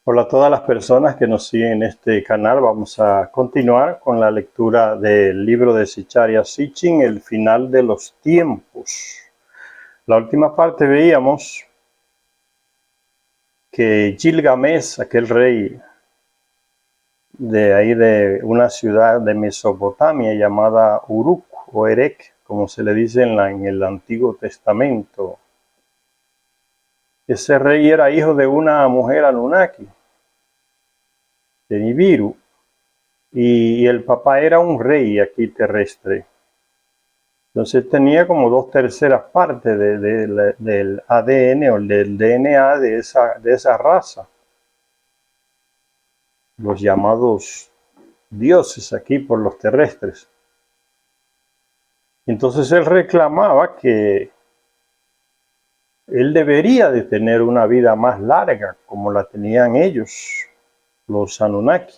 Hola a todas las personas que nos siguen en este canal. Vamos a continuar con la lectura del libro de Zecharia Sitchin, El final de los tiempos. La última parte veíamos que Gilgamesh, aquel rey de ahí de una ciudad de Mesopotamia llamada Uruk o Erek, como se le dice en el Antiguo Testamento. Ese rey era hijo de una mujer Anunnaki, de Nibiru, y el papá era un rey aquí terrestre. Entonces tenía como 2/3 partes del ADN o del DNA de esa raza, los llamados dioses aquí por los terrestres. Entonces él reclamaba que él debería de tener una vida más larga como la tenían ellos, los Anunnaki.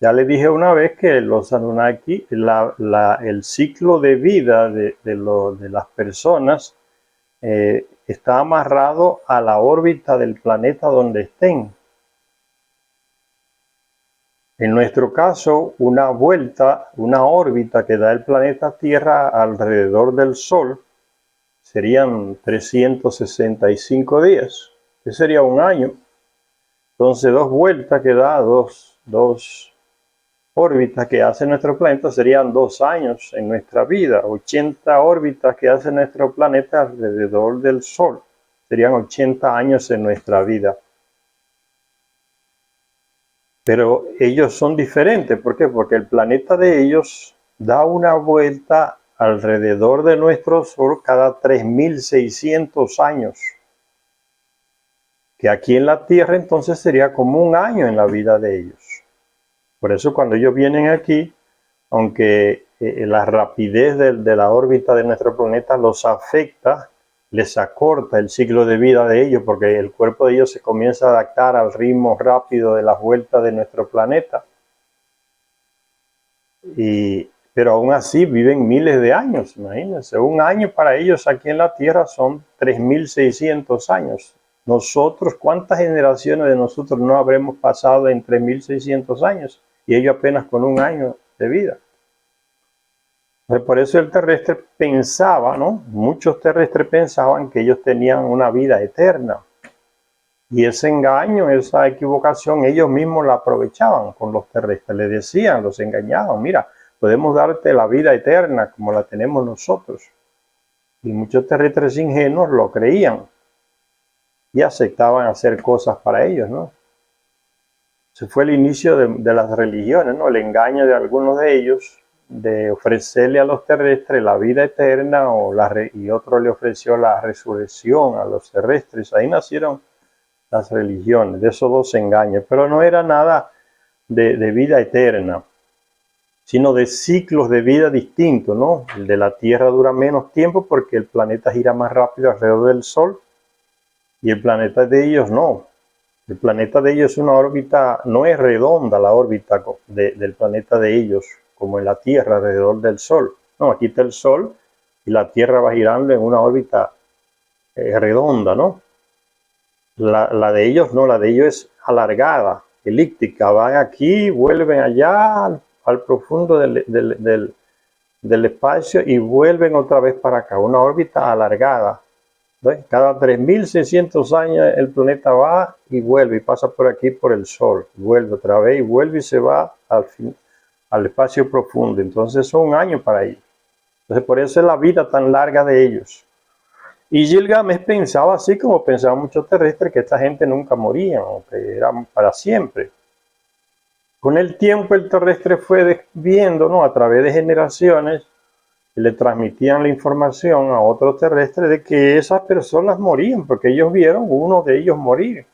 Ya le dije una vez que los Anunnaki, el ciclo de vida de las personas está amarrado a la órbita del planeta donde estén. En nuestro caso, una vuelta, una órbita que da el planeta Tierra alrededor del Sol serían 365 días, que sería un año. Entonces, dos vueltas que da, dos órbitas que hace nuestro planeta serían 2 años en nuestra vida. 80 órbitas que hace nuestro planeta alrededor del Sol serían 80 años en nuestra vida. Pero ellos son diferentes. ¿Por qué? Porque el planeta de ellos da una vuelta alrededor de nuestro Sol cada 3.600 años. Que aquí en la Tierra entonces sería como un año en la vida de ellos. Por eso cuando ellos vienen aquí, aunque la rapidez de la órbita de nuestro planeta los afecta, les acorta el ciclo de vida de ellos, porque el cuerpo de ellos se comienza a adaptar al ritmo rápido de las vueltas de nuestro planeta. Pero aún así viven miles de años, imagínense. Un año para ellos aquí en la Tierra son 3.600 años. Nosotros, ¿cuántas generaciones de nosotros no habremos pasado en 3.600 años? Y ellos apenas con un año de vida. Por eso el terrestre pensaba, ¿no? Muchos terrestres pensaban que ellos tenían una vida eterna. Y ese engaño, esa equivocación, ellos mismos la aprovechaban con los terrestres. Les decían, los engañaban, mira, podemos darte la vida eterna como la tenemos nosotros. Y muchos terrestres ingenuos lo creían y aceptaban hacer cosas para ellos, ¿no? Ese fue el inicio de las religiones, ¿no? El engaño de algunos de ellos de ofrecerle a los terrestres la vida eterna y otro le ofreció la resurrección a los terrestres. Ahí nacieron las religiones, de esos dos engaños, pero no era nada de vida eterna, sino de ciclos de vida distintos, ¿no? El de la Tierra dura menos tiempo porque el planeta gira más rápido alrededor del Sol y el planeta de ellos no. El planeta de ellos es una órbita, no es redonda la órbita del planeta de ellos, como en la Tierra alrededor del Sol. No, aquí está el Sol y la Tierra va girando en una órbita redonda, ¿no? La de ellos no, la de ellos es alargada, elíptica. Van aquí, vuelven allá al profundo del espacio y vuelven otra vez para acá. Una órbita alargada. Cada 3.600 años el planeta va y vuelve y pasa por aquí por el Sol. Vuelve otra vez y vuelve y se va al espacio profundo. Entonces son un año para ellos. Entonces por eso es la vida tan larga de ellos. Y Gilgamesh pensaba así como pensaban muchos terrestres, que esta gente nunca moría, o que eran para siempre. Con el tiempo el terrestre fue viendo, ¿no? A través de generaciones, le transmitían la información a otros terrestres de que esas personas morían, porque ellos vieron uno de ellos morir.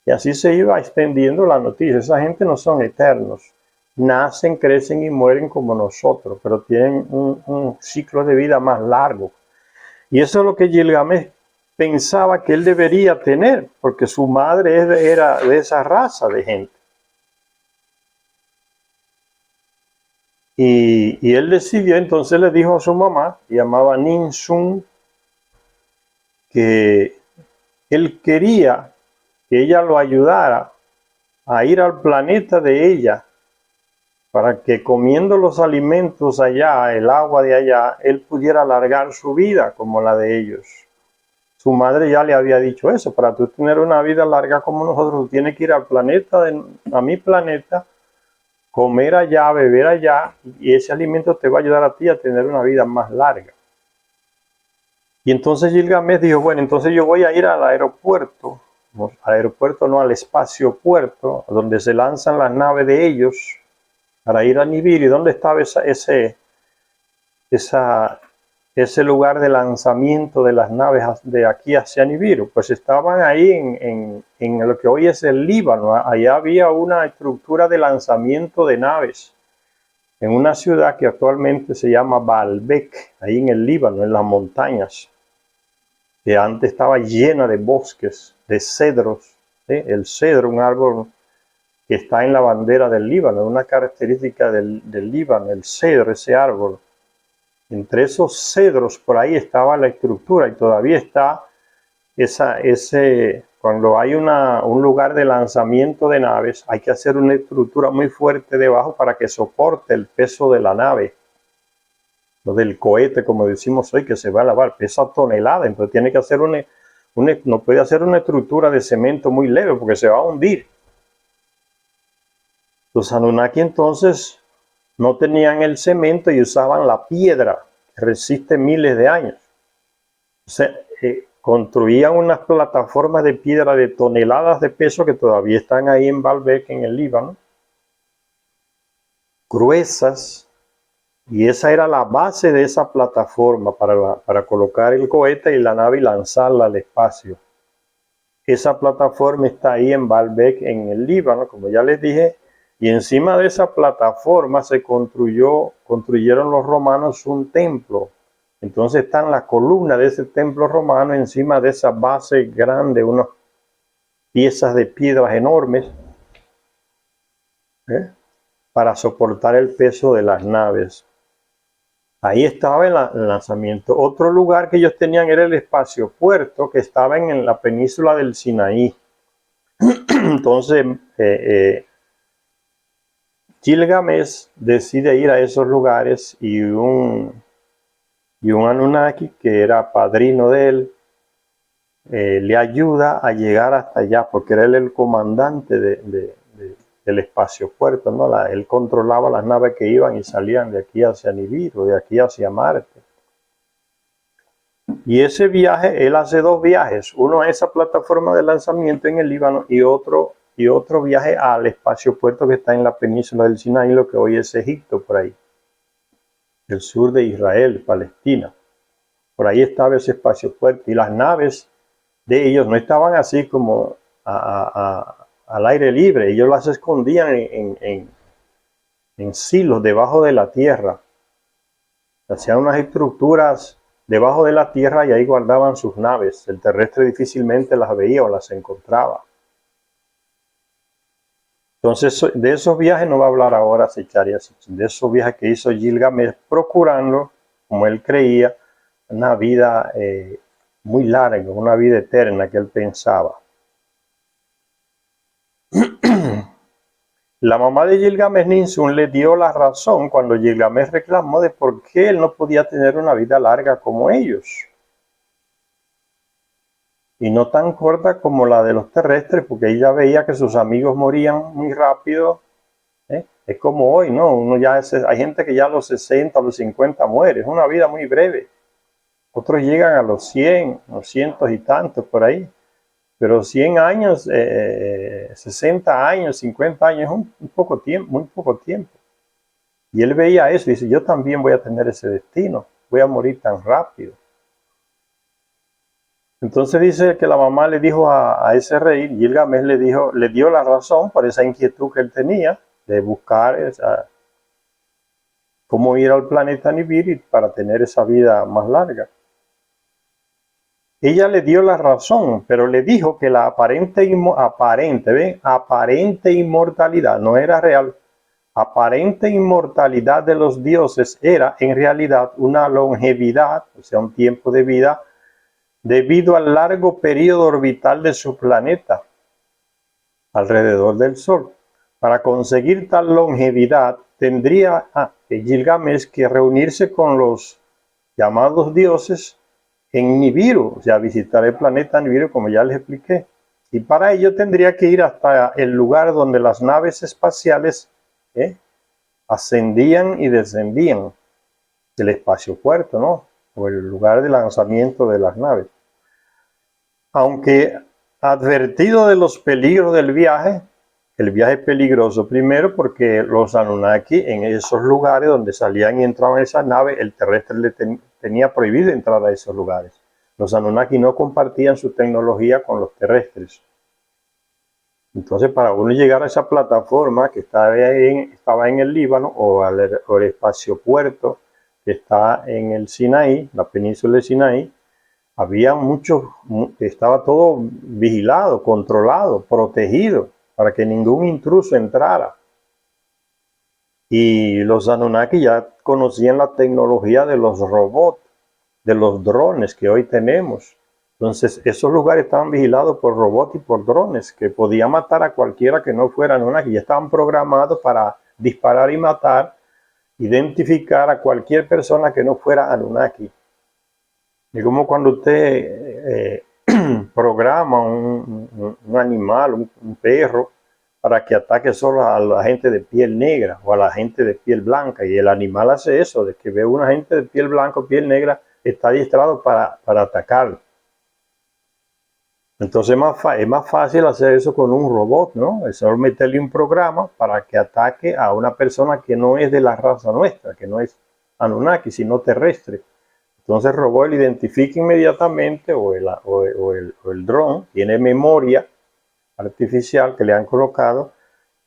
Y así se iba extendiendo la noticia. Esa gente no son eternos. Nacen, crecen y mueren como nosotros, pero tienen un ciclo de vida más largo. Y eso es lo que Gilgamesh pensaba que él debería tener, porque su madre era de esa raza de gente. Y él decidió, entonces le dijo a su mamá, llamaba Ninsun, que él quería que ella lo ayudara a ir al planeta de ella, para que comiendo los alimentos allá, el agua de allá, él pudiera alargar su vida como la de ellos. Su madre ya le había dicho eso: para tú tener una vida larga como nosotros, tienes que ir al planeta, a mi planeta, comer allá, beber allá, y ese alimento te va a ayudar a ti a tener una vida más larga. Y entonces Gilgamesh dijo: bueno, entonces yo voy a ir al aeropuerto no, al espacio puerto, donde se lanzan las naves de ellos, para ir a Nibiru. ¿Y dónde estaba ese lugar de lanzamiento de las naves de aquí hacia Nibiru? Pues estaban ahí en lo que hoy es el Líbano. Allá había una estructura de lanzamiento de naves en una ciudad que actualmente se llama Baalbek, ahí en el Líbano, en las montañas, que antes estaba llena de bosques, de cedros. El cedro, un árbol que está en la bandera del Líbano, una característica del Líbano, el cedro, ese árbol. Entre esos cedros por ahí estaba la estructura, y todavía está cuando hay un lugar de lanzamiento de naves, hay que hacer una estructura muy fuerte debajo para que soporte el peso de la nave, lo del cohete, como decimos hoy, que se va a lavar, pesa toneladas. Entonces tiene que hacer no puede hacer una estructura de cemento muy leve porque se va a hundir. Los Anunnaki entonces no tenían el cemento y usaban la piedra, que resiste miles de años. Construían unas plataformas de piedra de toneladas de peso que todavía están ahí en Baalbek, en el Líbano, gruesas, y esa era la base de esa plataforma para colocar el cohete y la nave y lanzarla al espacio. Esa plataforma está ahí en Baalbek, en el Líbano, como ya les dije, y encima de esa plataforma se construyeron los romanos un templo. Entonces están las columnas de ese templo romano encima de esa base grande, unas piezas de piedras enormes, para soportar el peso de las naves. Ahí estaba el lanzamiento. Otro lugar que ellos tenían era el espacio puerto, que estaba en la península del Sinaí. Entonces Gilgamesh decide ir a esos lugares, y un Anunnaki, que era padrino de él, le ayuda a llegar hasta allá, porque era él el comandante del espacio puerto, ¿no? Él controlaba las naves que iban y salían de aquí hacia Nibiru, de aquí hacia Marte. Y ese viaje, él hace dos viajes: uno a esa plataforma de lanzamiento en el Líbano, y otro viaje al espacio puerto que está en la península del Sinaí, lo que hoy es Egipto, por ahí, el sur de Israel, Palestina. Por ahí estaba ese espacio puerto, y las naves de ellos no estaban así como al aire libre. Ellos las escondían en silos debajo de la tierra. Hacían unas estructuras debajo de la tierra y ahí guardaban sus naves. El terrestre difícilmente las veía o las encontraba. Entonces, de esos viajes no va a hablar ahora Secharia Sitchin, de esos viajes que hizo Gilgamesh, procurando, como él creía, una vida muy larga, una vida eterna que él pensaba. La mamá de Gilgamesh, Ninsun, le dio la razón cuando Gilgamesh reclamó de por qué él no podía tener una vida larga como ellos, y no tan corta como la de los terrestres, porque ella veía que sus amigos morían muy rápido. Es como hoy, ¿no? Hay gente que ya a los 60, a los 50 muere. Es una vida muy breve. Otros llegan a los 100, 200 y tantos por ahí. Pero 100 años, 60 años, 50 años es un poco tiempo, muy poco tiempo. Y él veía eso y dice: yo también voy a tener ese destino, voy a morir tan rápido. Entonces dice que la mamá le dijo a ese rey, Gilgamesh le dio la razón por esa inquietud que él tenía de buscar cómo ir al planeta Nibiru para tener esa vida más larga. Ella le dio la razón, pero le dijo que la aparente inmortalidad no era real. Aparente inmortalidad de los dioses era en realidad una longevidad, o sea, un tiempo de vida, debido al largo periodo orbital de su planeta. alrededor del Sol. Para conseguir tal longevidad, tendría Gilgamesh que reunirse con los llamados dioses en Nibiru, o sea, visitar el planeta Nibiru, como ya les expliqué. Y para ello tendría que ir hasta el lugar donde las naves espaciales ascendían y descendían del espaciopuerto, ¿no? O el lugar de lanzamiento de las naves. Aunque advertido de los peligros del viaje, el viaje es peligroso primero porque los Anunnaki en esos lugares donde salían y entraban esas naves, el terrestre tenía prohibido entrar a esos lugares. Los Anunnaki no compartían su tecnología con los terrestres. Entonces, para uno llegar a esa plataforma que estaba en el Líbano o al espaciopuerto que está en el Sinaí, la península de Sinaí, había estaba todo vigilado, controlado, protegido, para que ningún intruso entrara. Y los Anunnaki ya conocían la tecnología de los robots, de los drones que hoy tenemos. Entonces, esos lugares estaban vigilados por robots y por drones que podían matar a cualquiera que no fuera Anunnaki. Ya estaban programados para disparar y matar, identificar a cualquier persona que no fuera Anunnaki. Es como cuando usted programa un animal, un perro, para que ataque solo a la gente de piel negra o a la gente de piel blanca. Y el animal hace eso, de que ve a una gente de piel blanca o piel negra, está adiestrado para atacar. Entonces es más fácil hacer eso con un robot, ¿no? Es solo meterle un programa para que ataque a una persona que no es de la raza nuestra, que no es Anunnaki, sino terrestre. Entonces el robot lo identifica inmediatamente, o el dron tiene memoria artificial que le han colocado,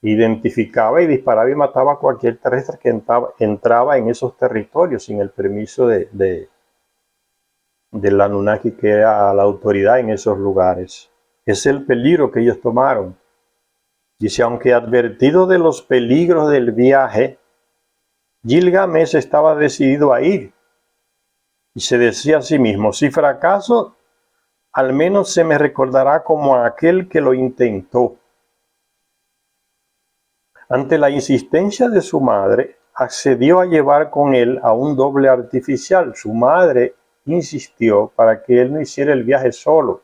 identificaba y disparaba y mataba a cualquier terrestre que entraba en esos territorios sin el permiso del Anunnaki, que era la autoridad en esos lugares. Es el peligro que ellos tomaron. Dice, aunque advertido de los peligros del viaje, Gilgamesh estaba decidido a ir. Y se decía a sí mismo, si fracaso, al menos se me recordará como aquel que lo intentó. Ante la insistencia de su madre, accedió a llevar con él a un doble artificial. Su madre insistió para que él no hiciera el viaje solo,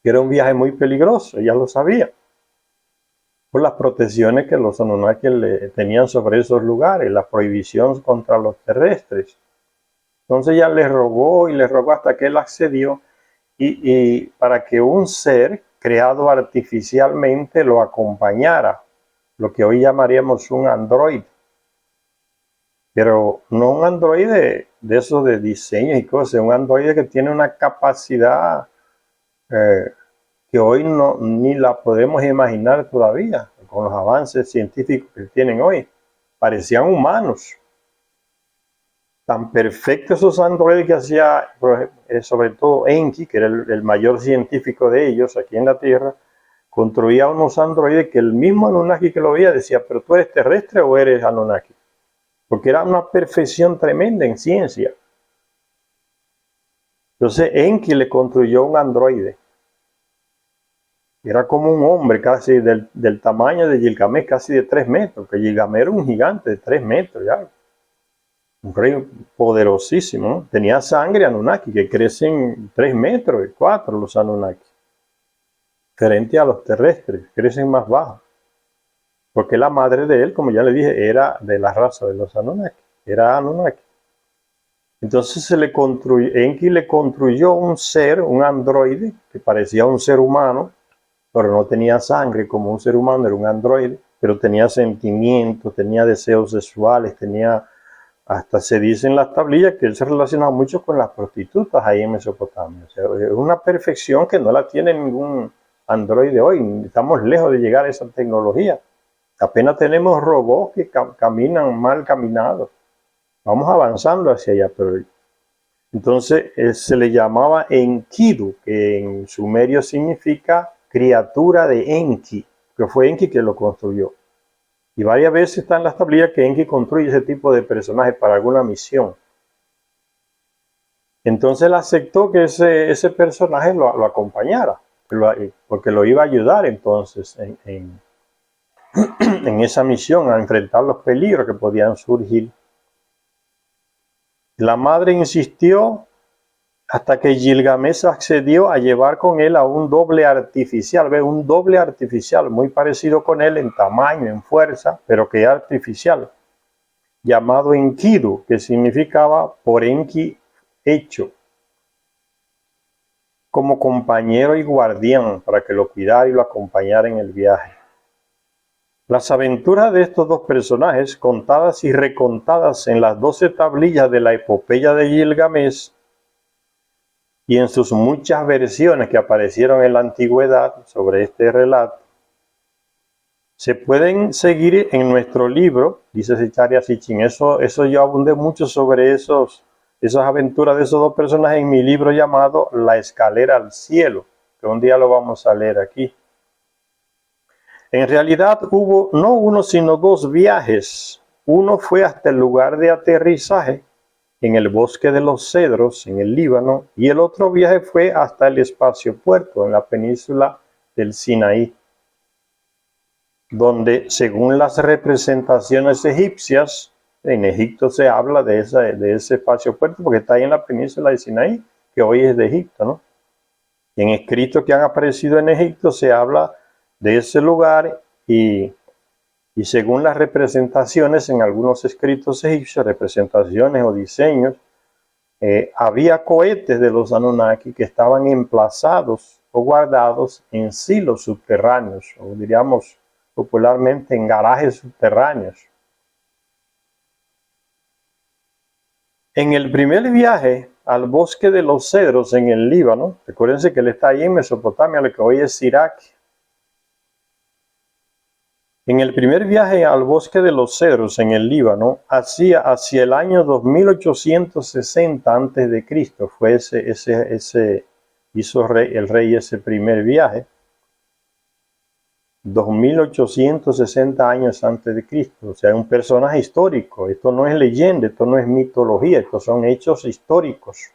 que era un viaje muy peligroso, ella lo sabía, por las protecciones que los Anunnaki le tenían sobre esos lugares, la prohibición contra los terrestres. Entonces ella le rogó y le rogó hasta que él accedió, y para que un ser creado artificialmente lo acompañara, lo que hoy llamaríamos un androide. Pero no un androide de esos de diseño y cosas, un androide que tiene una capacidad que hoy ni la podemos imaginar todavía, con los avances científicos que tienen hoy. Parecían humanos. Tan perfectos esos androides que hacía, sobre todo Enki, que era el mayor científico de ellos aquí en la Tierra, construía unos androides que el mismo Anunnaki que lo veía decía, pero tú eres terrestre o eres Anunnaki. Porque era una perfección tremenda en ciencia. Entonces Enki le construyó un androide. Era como un hombre casi del tamaño de Gilgamesh, casi de 3 metros, que Gilgamesh era un gigante de 3 metros ya. Un rey poderosísimo, ¿no? Tenía sangre Anunnaki, que crecen 3 metros y 4 los Anunnaki. Diferente a los terrestres, crecen más bajos. Porque la madre de él, como ya le dije, era de la raza de los Anunnaki, era Anunnaki. Entonces Enki le construyó un ser, un androide, que parecía un ser humano, pero no tenía sangre como un ser humano, era un androide, pero tenía sentimientos, tenía deseos sexuales, hasta se dice en las tablillas que él se relacionaba mucho con las prostitutas ahí en Mesopotamia. O sea, es una perfección que no la tiene ningún androide hoy. Estamos lejos de llegar a esa tecnología. Apenas tenemos robots que caminan mal caminados. Vamos avanzando hacia allá, pero entonces se le llamaba Enkidu, que en sumerio significa criatura de Enki, que fue Enki que lo construyó. Y varias veces está en las tablillas que Enki construye ese tipo de personajes para alguna misión. Entonces él aceptó que ese personaje lo acompañara. porque lo iba a ayudar entonces en esa misión, a enfrentar los peligros que podían surgir. La madre insistió hasta que Gilgamesh accedió a llevar con él a un doble artificial, ¿ve? Un doble artificial muy parecido con él en tamaño, en fuerza, pero que es artificial, llamado Enkidu, que significaba por Enki hecho, como compañero y guardián para que lo cuidara y lo acompañara en el viaje. Las aventuras de estos dos personajes, contadas y recontadas en las 12 tablillas de la epopeya de Gilgamesh y en sus muchas versiones que aparecieron en la antigüedad sobre este relato, se pueden seguir en nuestro libro, dice Zecharia Sitchin. Eso yo abundé mucho sobre esas aventuras de esos dos personajes en mi libro llamado La escalera al cielo, que un día lo vamos a leer aquí. En realidad hubo no uno sino dos viajes. Uno fue hasta el lugar de aterrizaje en el bosque de los cedros en el Líbano, y el otro viaje fue hasta el espaciopuerto en la península del Sinaí, donde según las representaciones egipcias, en Egipto se habla de ese espaciopuerto porque está ahí en la península del Sinaí, que hoy es de Egipto, ¿no? Y en escritos que han aparecido en Egipto se habla de ese lugar y según las representaciones en algunos escritos egipcios, representaciones o diseños, había cohetes de los Anunnaki que estaban emplazados o guardados en silos subterráneos, o diríamos popularmente en garajes subterráneos. En el primer viaje al bosque de los cedros en el Líbano, recuérdense que él está ahí en Mesopotamia, lo que hoy es Irak. En el primer viaje al bosque de los cedros en el Líbano, hacia el año 2860 a.C., fue hizo el rey ese primer viaje, 2860 años antes de Cristo, o sea, un personaje histórico. Esto no es leyenda, esto no es mitología, estos son hechos históricos.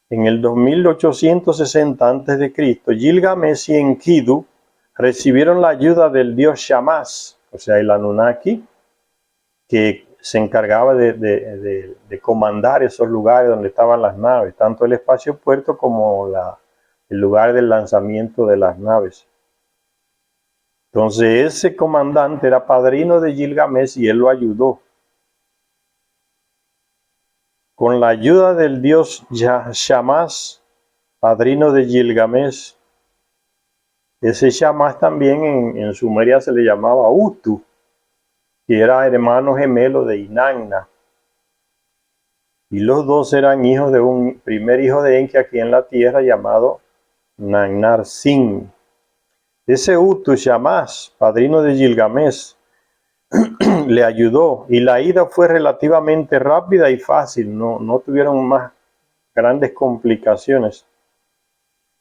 En el 2860 a.C., Gilgamesh y Enkidu recibieron la ayuda del dios Shamash, o sea, el Anunnaki, que se encargaba de comandar esos lugares donde estaban las naves, tanto el espaciopuerto como el lugar del lanzamiento de las naves. Entonces ese comandante era padrino de Gilgamesh y él lo ayudó. Con la ayuda del dios Shamash, padrino de Gilgamesh, ese Shamash también en Sumeria se le llamaba Utu, que era hermano gemelo de Inanna. Y los dos eran hijos de un primer hijo de Enki aquí en la tierra llamado Nannar-Sin. Ese Utu Shamash, padrino de Gilgamesh, le ayudó y la ida fue relativamente rápida y fácil, no tuvieron más grandes complicaciones.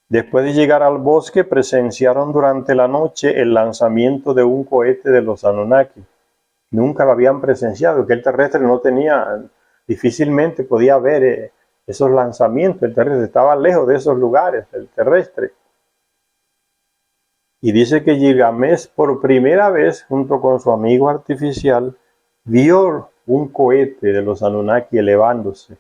Después de llegar al bosque, presenciaron durante la noche el lanzamiento de un cohete de los Anunnaki. Nunca lo habían presenciado, que el terrestre no tenía, difícilmente podía ver esos lanzamientos. El terrestre estaba lejos de esos lugares, el terrestre. Y dice que Gilgamesh por primera vez, junto con su amigo artificial, vio un cohete de los Anunnaki elevándose.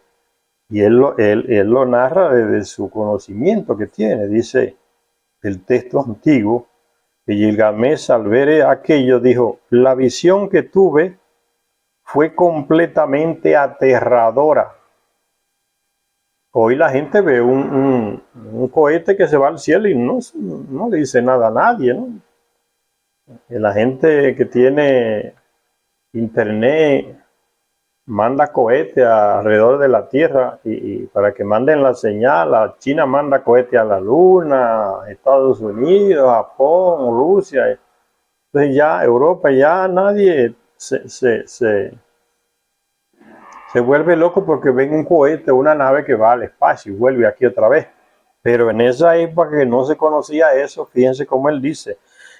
Y él lo narra desde su conocimiento que tiene. Dice el texto antiguo que Gilgamesh, al ver aquello, dijo: la visión que tuve fue completamente aterradora. Hoy la gente ve un cohete que se va al cielo y no le dice nada a nadie, ¿no? La gente que tiene internet manda cohetes alrededor de la Tierra y para que manden la señal. La China manda cohetes a la Luna, Estados Unidos, Japón, Rusia. Entonces ya Europa, ya nadie se vuelve loco porque ven un cohete, una nave que va al espacio y vuelve aquí otra vez. Pero en esa época que no se conocía eso, fíjense cómo él dice: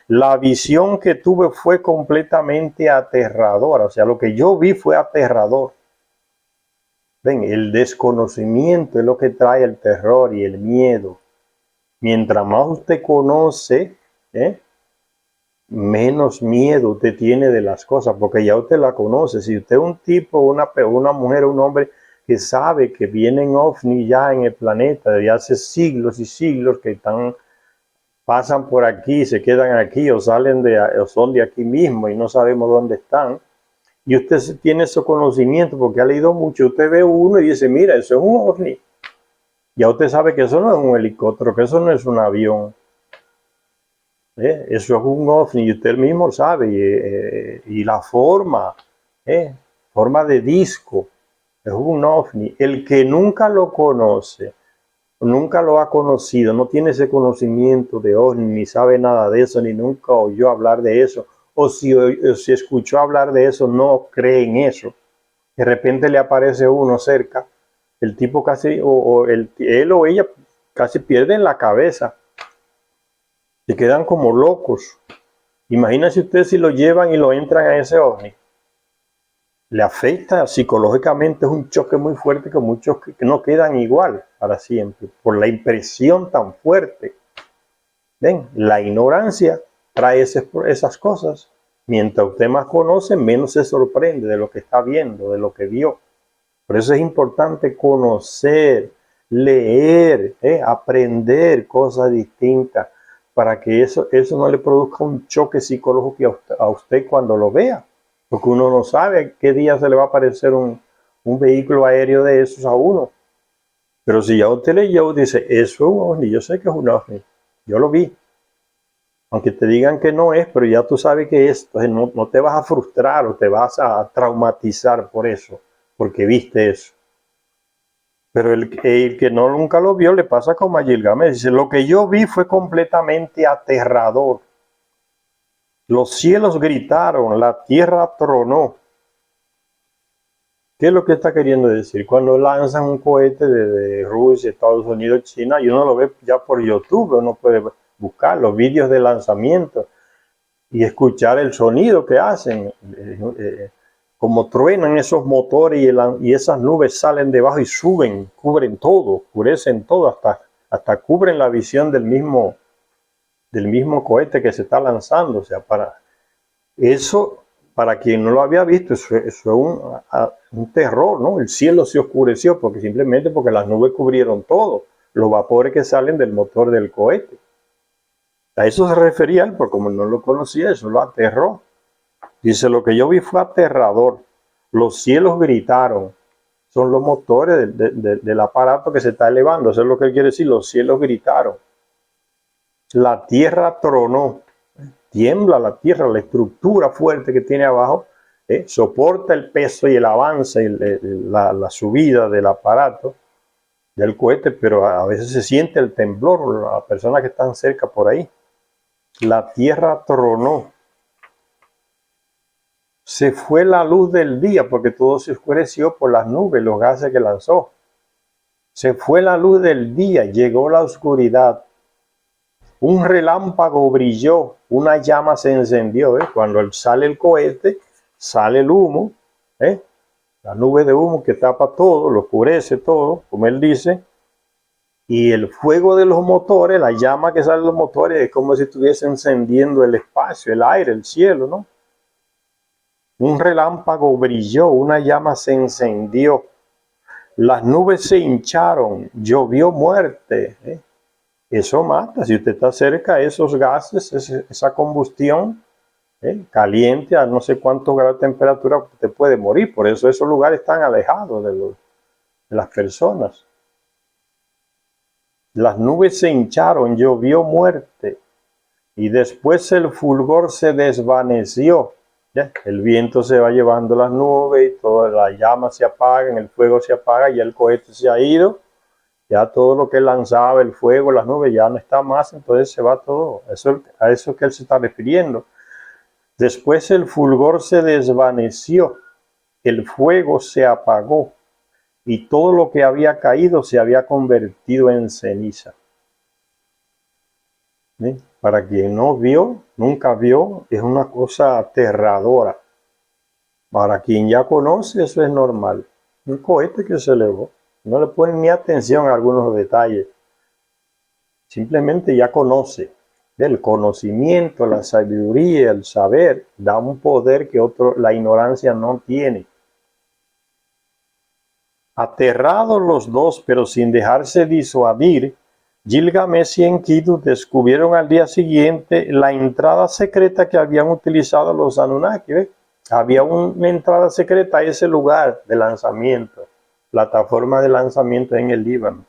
la visión que tuve fue completamente aterradora. O sea, lo que yo vi fue aterrador. Ven, el desconocimiento es lo que trae el terror y el miedo. Mientras más usted conoce, menos miedo usted tiene de las cosas, porque ya usted la conoce. Si usted es un tipo, una mujer o un hombre que sabe que vienen ovnis ya en el planeta desde hace siglos y siglos, que pasan por aquí, se quedan aquí o o son de aquí mismo y no sabemos dónde están. Y usted tiene ese conocimiento porque ha leído mucho. Usted ve uno y dice, mira, eso es un ovni. Ya usted sabe que eso no es un helicóptero, que eso no es un avión. Eso es un ovni y usted mismo sabe. Y la forma de disco, es un ovni. El que nunca lo conoce, nunca lo ha conocido, no tiene ese conocimiento de ovni, ni sabe nada de eso, ni nunca oyó hablar de eso, o si escuchó hablar de eso, no cree en eso. De repente le aparece uno cerca, el tipo casi, él o ella casi pierden la cabeza, se quedan como locos. Imagínese usted si lo llevan y lo entran a ese ovni. Le afecta psicológicamente, es un choque muy fuerte que muchos que no quedan igual para siempre, por la impresión tan fuerte. ¿Ven? La ignorancia trae esas cosas. Mientras usted más conoce, menos se sorprende de lo que está viendo, de lo que vio. Por eso es importante conocer, leer, aprender cosas distintas, para que eso no le produzca un choque psicológico a usted cuando lo vea. Porque uno no sabe qué día se le va a aparecer un vehículo aéreo de esos a uno. Pero si ya usted leyó, dice, eso es un ovni, yo sé que es un ovni, yo lo vi. Aunque te digan que no es, pero ya tú sabes que es. Entonces no te vas a frustrar o te vas a traumatizar por eso, porque viste eso. Pero el que no nunca lo vio le pasa como a Gilgamesh. Dice, lo que yo vi fue completamente aterrador. Los cielos gritaron, la tierra tronó. ¿Qué es lo que está queriendo decir? Cuando lanzan un cohete desde Rusia, Estados Unidos, China, y uno lo ve ya por YouTube, uno puede buscar los vídeos de lanzamiento y escuchar el sonido que hacen, como truenan esos motores y esas nubes salen debajo y suben, cubren todo, oscurecen todo, hasta cubren la visión del mismo cohete que se está lanzando. O sea, para quien no lo había visto, eso es un terror, ¿no? El cielo se oscureció simplemente porque las nubes cubrieron todo, los vapores que salen del motor del cohete. A eso se refería él, porque como no lo conocía, eso lo aterró. Dice, lo que yo vi fue aterrador. Los cielos gritaron. Son los motores del aparato que se está elevando. Eso es lo que él quiere decir, los cielos gritaron. La tierra tronó. Tiembla la tierra, la estructura fuerte que tiene abajo, soporta el peso y el avance y la subida del aparato, del cohete, pero a veces se siente el temblor, las personas que están cerca por ahí. La tierra tronó. Se fue la luz del día porque todo se oscureció por las nubes, los gases que lanzó. Se fue la luz del día, llegó la oscuridad. Un relámpago brilló, una llama se encendió. Cuando sale el cohete, sale el humo, la nube de humo que tapa todo, lo oscurece todo, como él dice. Y el fuego de los motores, la llama que sale de los motores, es como si estuviese encendiendo el espacio, el aire, el cielo, ¿no? Un relámpago brilló, una llama se encendió. Las nubes se hincharon, llovió muerte. Eso mata. Si usted está cerca, esos gases, esa combustión caliente a no sé cuántos grados de temperatura, usted puede morir. Por eso esos lugares están alejados de las personas. Las nubes se hincharon, llovió muerte. Y después el fulgor se desvaneció. ¿Ya? El viento se va llevando las nubes, y toda la llama se apaga, el fuego se apaga, y el cohete se ha ido. Ya todo lo que lanzaba, el fuego, las nubes, ya no está más, entonces se va todo. A eso que él se está refiriendo. Después el fulgor se desvaneció, el fuego se apagó, y todo lo que había caído se había convertido en ceniza. ¿Sí? Para quien no vio, nunca vio, es una cosa aterradora. Para quien ya conoce, eso es normal. Un cohete que se elevó. No le ponen ni atención a algunos detalles. simplemente ya conoce. El conocimiento, la sabiduría, el saber, da un poder que la ignorancia no tiene. Aterrados los dos, pero sin dejarse disuadir, Gilgamesh y Enkidu descubrieron al día siguiente la entrada secreta que habían utilizado los Anunnaki. ¿Ves? Había una entrada secreta a ese lugar de lanzamiento, plataforma de lanzamiento en el Líbano.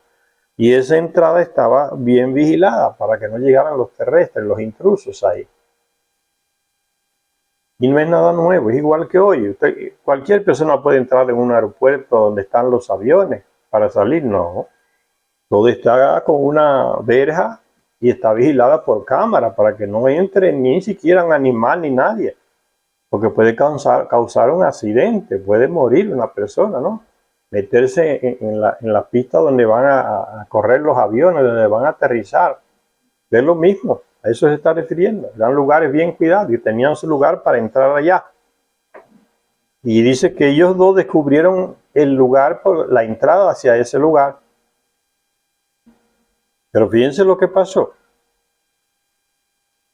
Y esa entrada estaba bien vigilada para que no llegaran los terrestres, los intrusos ahí. Y no es nada nuevo, es igual que hoy. Cualquier persona puede entrar en un aeropuerto donde están los aviones para salir, no. Todo está con una verja y está vigilada por cámara para que no entre ni siquiera un animal ni nadie. Porque puede causar un accidente, puede morir una persona, ¿no? Meterse en la pista donde van a correr los aviones, donde van a aterrizar. Es lo mismo, a eso se está refiriendo. Eran lugares bien cuidados y tenían su lugar para entrar allá. Y dice que ellos dos descubrieron el lugar por la entrada hacia ese lugar. Pero fíjense lo que pasó.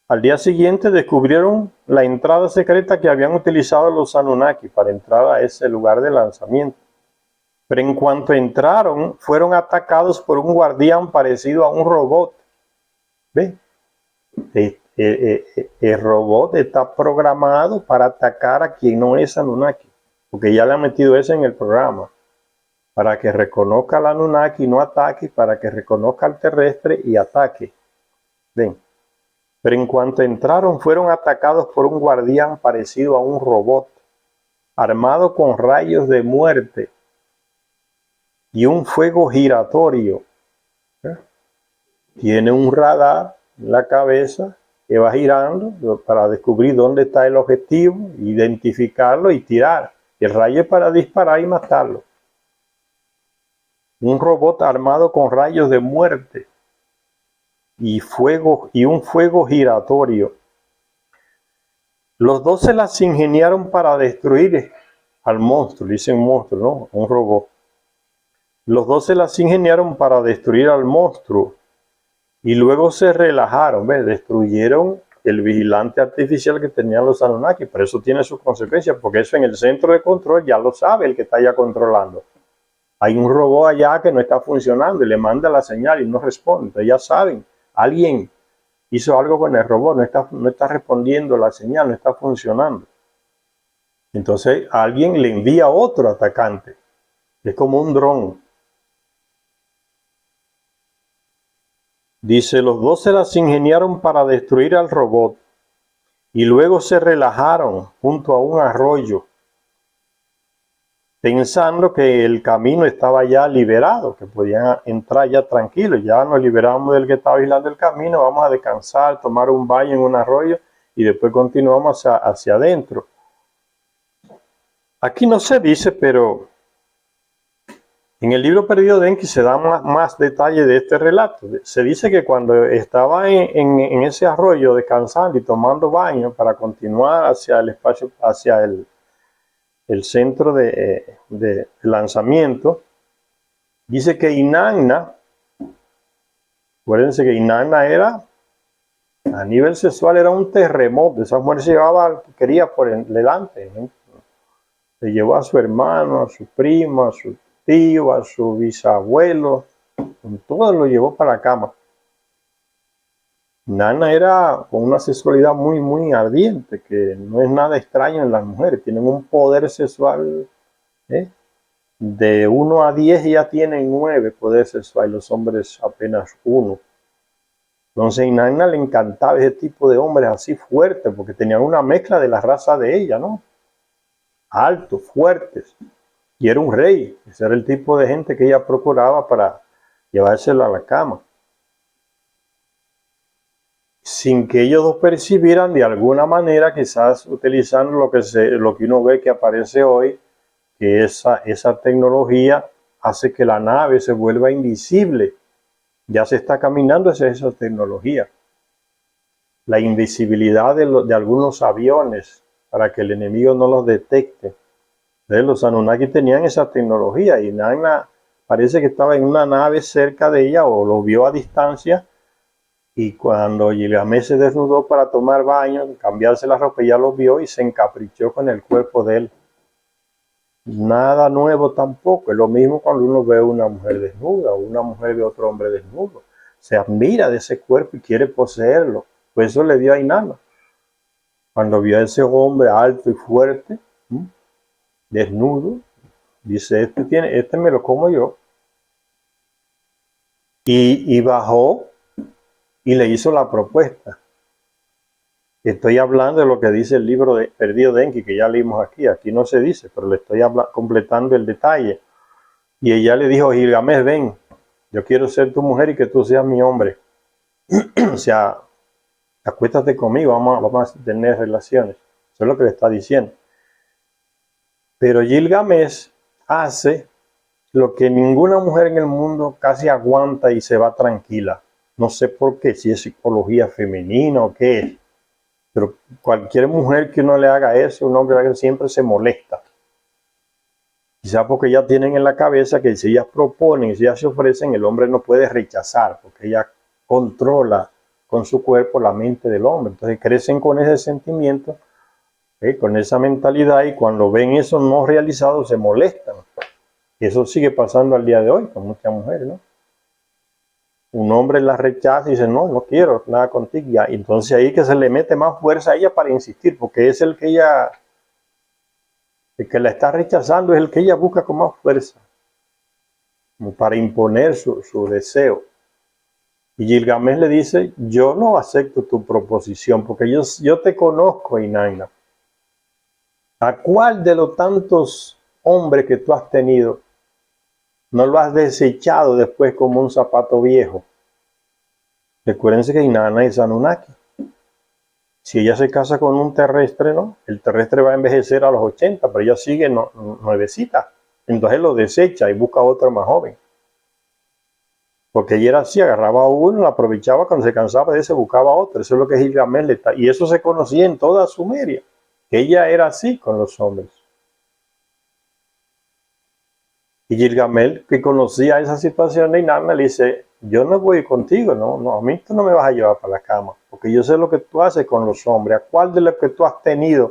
Al día siguiente descubrieron la entrada secreta que habían utilizado los Anunnaki para entrar a ese lugar de lanzamiento. Pero en cuanto entraron, fueron atacados por un guardián parecido a un robot. ¿Ve? El robot está programado para atacar a quien no es Anunnaki, porque ya le han metido eso en el programa. Para que reconozca al Anunnaki y no ataque, para que reconozca al terrestre y ataque. ¿Ven? Pero en cuanto entraron, fueron atacados por un guardián parecido a un robot, armado con rayos de muerte y un fuego giratorio. Tiene un radar en la cabeza que va girando para descubrir dónde está el objetivo, identificarlo y tirar. El rayo es para disparar y matarlo. Un robot armado con rayos de muerte y un fuego giratorio. Los dos se las ingeniaron para destruir al monstruo, dicen monstruo, ¿no? Un robot. Los dos se las ingeniaron para destruir al monstruo y luego se relajaron, ¿ves? Destruyeron el vigilante artificial que tenían los Anunnaki, pero eso tiene sus consecuencias, porque eso en el centro de control ya lo sabe el que está allá controlando. Hay un robot allá que no está funcionando y le manda la señal y no responde. Entonces ya saben, alguien hizo algo con el robot, no está respondiendo la señal, no está funcionando. Entonces alguien le envía a otro atacante. Es como un dron. Dice, los dos se las ingeniaron para destruir al robot y luego se relajaron junto a un arroyo, pensando que el camino estaba ya liberado, que podían entrar ya tranquilos. Ya nos liberamos del que estaba vigilando el camino, vamos a descansar, tomar un baño en un arroyo y después continuamos hacia adentro. Aquí no se dice, pero en el libro perdido de Enki se da más detalle de este relato. Se dice que cuando estaba en ese arroyo descansando y tomando baño para continuar hacia el espacio, hacia el centro de lanzamiento, dice que Inanna, acuérdense que Inanna era, a nivel sexual era un terremoto. Esa mujer se llevaba al que quería por delante, ¿no? Se llevó a su hermano, a su primo, a su tío, a su bisabuelo, con todo lo llevó para la cama. Nana era con una sexualidad muy, muy ardiente, que no es nada extraño en las mujeres. Tienen un poder sexual, de 1 a 10 ya tienen 9 poderes sexuales, los hombres apenas 1. Entonces a Nana le encantaba ese tipo de hombres así fuertes, porque tenían una mezcla de la raza de ella, ¿no? Altos, fuertes. Y era un rey. Ese era el tipo de gente que ella procuraba para llevárselo a la cama. Sin que ellos dos percibieran de alguna manera, quizás utilizando lo que uno ve que aparece hoy, que esa tecnología hace que la nave se vuelva invisible. Ya se está caminando hacia esa tecnología. La invisibilidad de algunos aviones para que el enemigo no los detecte. Los Anunnaki tenían esa tecnología y Nana parece que estaba en una nave cerca de ella o lo vio a distancia Y cuando Gilgamesh se desnudó para tomar baño, cambiarse la ropa, ya lo vio y se encaprichó con el cuerpo de él. Nada nuevo tampoco. Es lo mismo cuando uno ve a una mujer desnuda o una mujer ve a otro hombre desnudo. Se admira de ese cuerpo y quiere poseerlo. Pues eso le dio a Inanna. Cuando vio a ese hombre alto y fuerte, desnudo, dice, este me lo como yo. Y bajó y le hizo la propuesta. Estoy hablando de lo que dice el libro de Perdido de Enki, que ya leímos aquí. Aquí no se dice, pero le estoy completando el detalle. Y ella le dijo, Gilgamesh, ven, yo quiero ser tu mujer y que tú seas mi hombre. O sea, acuéstate conmigo, vamos a tener relaciones. Eso es lo que le está diciendo. Pero Gilgamesh hace lo que ninguna mujer en el mundo casi aguanta y se va tranquila. No sé por qué, si es psicología femenina o qué es. Pero cualquier mujer que uno le haga eso, un hombre siempre se molesta. Quizá porque ya tienen en la cabeza que si ellas proponen, si ellas se ofrecen, el hombre no puede rechazar, porque ella controla con su cuerpo la mente del hombre. Entonces crecen con ese sentimiento, con esa mentalidad, y cuando ven eso no realizado se molestan. Y eso sigue pasando al día de hoy con muchas mujeres, ¿no? Un hombre la rechaza y dice, no quiero nada contigo. Y entonces ahí que se le mete más fuerza a ella para insistir, porque es el que la está rechazando, es el que ella busca con más fuerza, como para imponer su deseo. Y Gilgamesh le dice, yo no acepto tu proposición, porque yo te conozco, Inanna. ¿A cuál de los tantos hombres que tú has tenido no lo has desechado después como un zapato viejo? Recuérdense que Inanna es Anunnaki. Si ella se casa con un terrestre, ¿no? El terrestre va a envejecer a los 80, pero ella sigue nuevecita. Entonces lo desecha y busca otro más joven. Porque ella era así, agarraba a uno, lo aprovechaba, cuando se cansaba de ese buscaba a otro. Eso es lo que Gilgamesh le está. Y eso se conocía en toda Sumeria. Ella era así con los hombres. Y Gilgamesh, que conocía esa situación de Inanna, le dice, yo no voy contigo, no, a mí tú no me vas a llevar para la cama, porque yo sé lo que tú haces con los hombres. ¿A cuál de los que tú has tenido,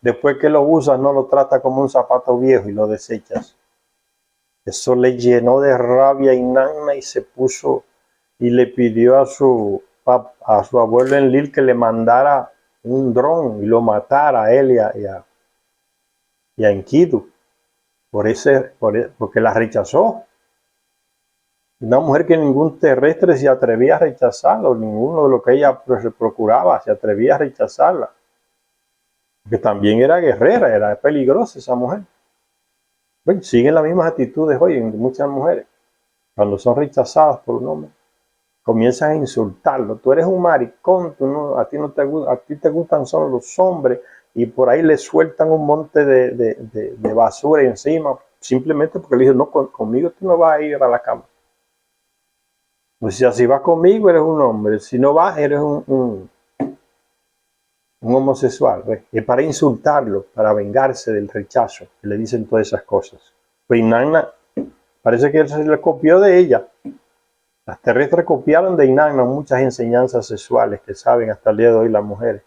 después que lo usas, no lo trata como un zapato viejo y lo desechas? Eso le llenó de rabia a Inanna y se puso y le pidió a su abuelo Enlil que le mandara un dron y lo matara a él y a Enkidu. Porque la rechazó. Una mujer que ningún terrestre se atrevía a rechazarla, o ninguno de lo que ella procuraba se atrevía a rechazarla. Porque también era guerrera, era peligrosa esa mujer. Bueno, siguen las mismas actitudes hoy en muchas mujeres. Cuando son rechazadas por un hombre, comienzan a insultarlo. Tú eres un maricón, a ti te gustan solo los hombres, y por ahí le sueltan un monte de basura encima, simplemente porque le dicen, no, conmigo tú no vas a ir a la cama. Pues si así vas conmigo, eres un hombre. Si no vas, eres un homosexual. ¿Ves? Es para insultarlo, para vengarse del rechazo, que le dicen todas esas cosas. Pues Inanna, parece que él se le copió de ella. Las terrestres copiaron de Inanna muchas enseñanzas sexuales que saben hasta el día de hoy las mujeres.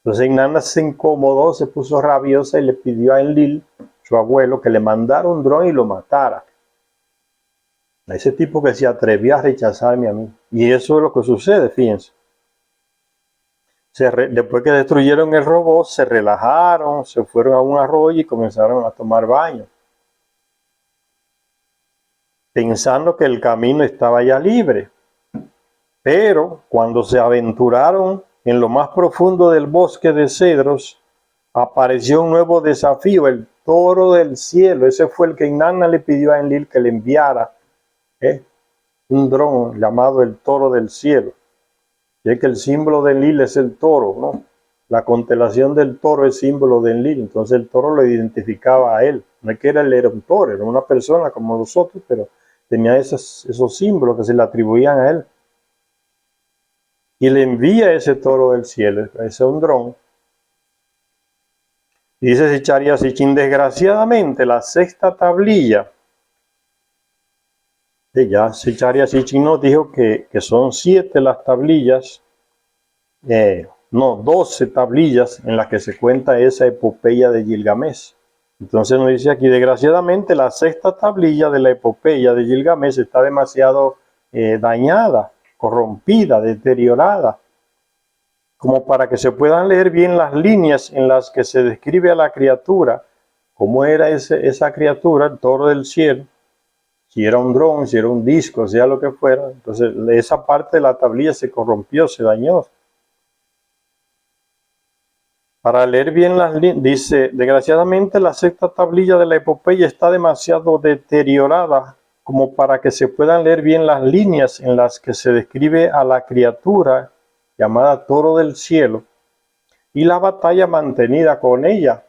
Entonces Inanna se incomodó, se puso rabiosa y le pidió a Enlil, su abuelo, que le mandara un dron y lo matara. A ese tipo que se atrevía a rechazarme a mí. Y eso es lo que sucede, fíjense. Después que destruyeron el robot, se relajaron, se fueron a un arroyo y comenzaron a tomar baño, pensando que el camino estaba ya libre. Pero cuando se aventuraron en lo más profundo del bosque de cedros, apareció un nuevo desafío, el toro del cielo. Ese fue el que Inanna le pidió a Enlil que le enviara un dron llamado el toro del cielo. Y es que el símbolo de Enlil es el toro, ¿no? La constelación del toro es símbolo de Enlil, entonces el toro lo identificaba a él. No es que él era un toro, era una persona como nosotros, pero tenía esos símbolos que se le atribuían a él. Y le envía ese toro del cielo, ese es un dron. Y dice Sichariya Sitchin, desgraciadamente la sexta tablilla Sí, ya Sicharya Sitchin nos dijo que son 7 las tablillas, no, 12 tablillas en las que se cuenta esa epopeya de Gilgamesh. Entonces nos dice aquí, desgraciadamente la 6ª tablilla de la epopeya de Gilgamesh está demasiado dañada, corrompida, deteriorada, como para que se puedan leer bien las líneas en las que se describe a la criatura, cómo era esa criatura, el toro del cielo, si era un dron, si era un disco, sea lo que fuera. Entonces esa parte de la tablilla se corrompió, se dañó. Para leer bien las líneas, dice, desgraciadamente la 6ª tablilla de la epopeya está demasiado deteriorada como para que se puedan leer bien las líneas en las que se describe a la criatura llamada toro del cielo y la batalla mantenida con ella.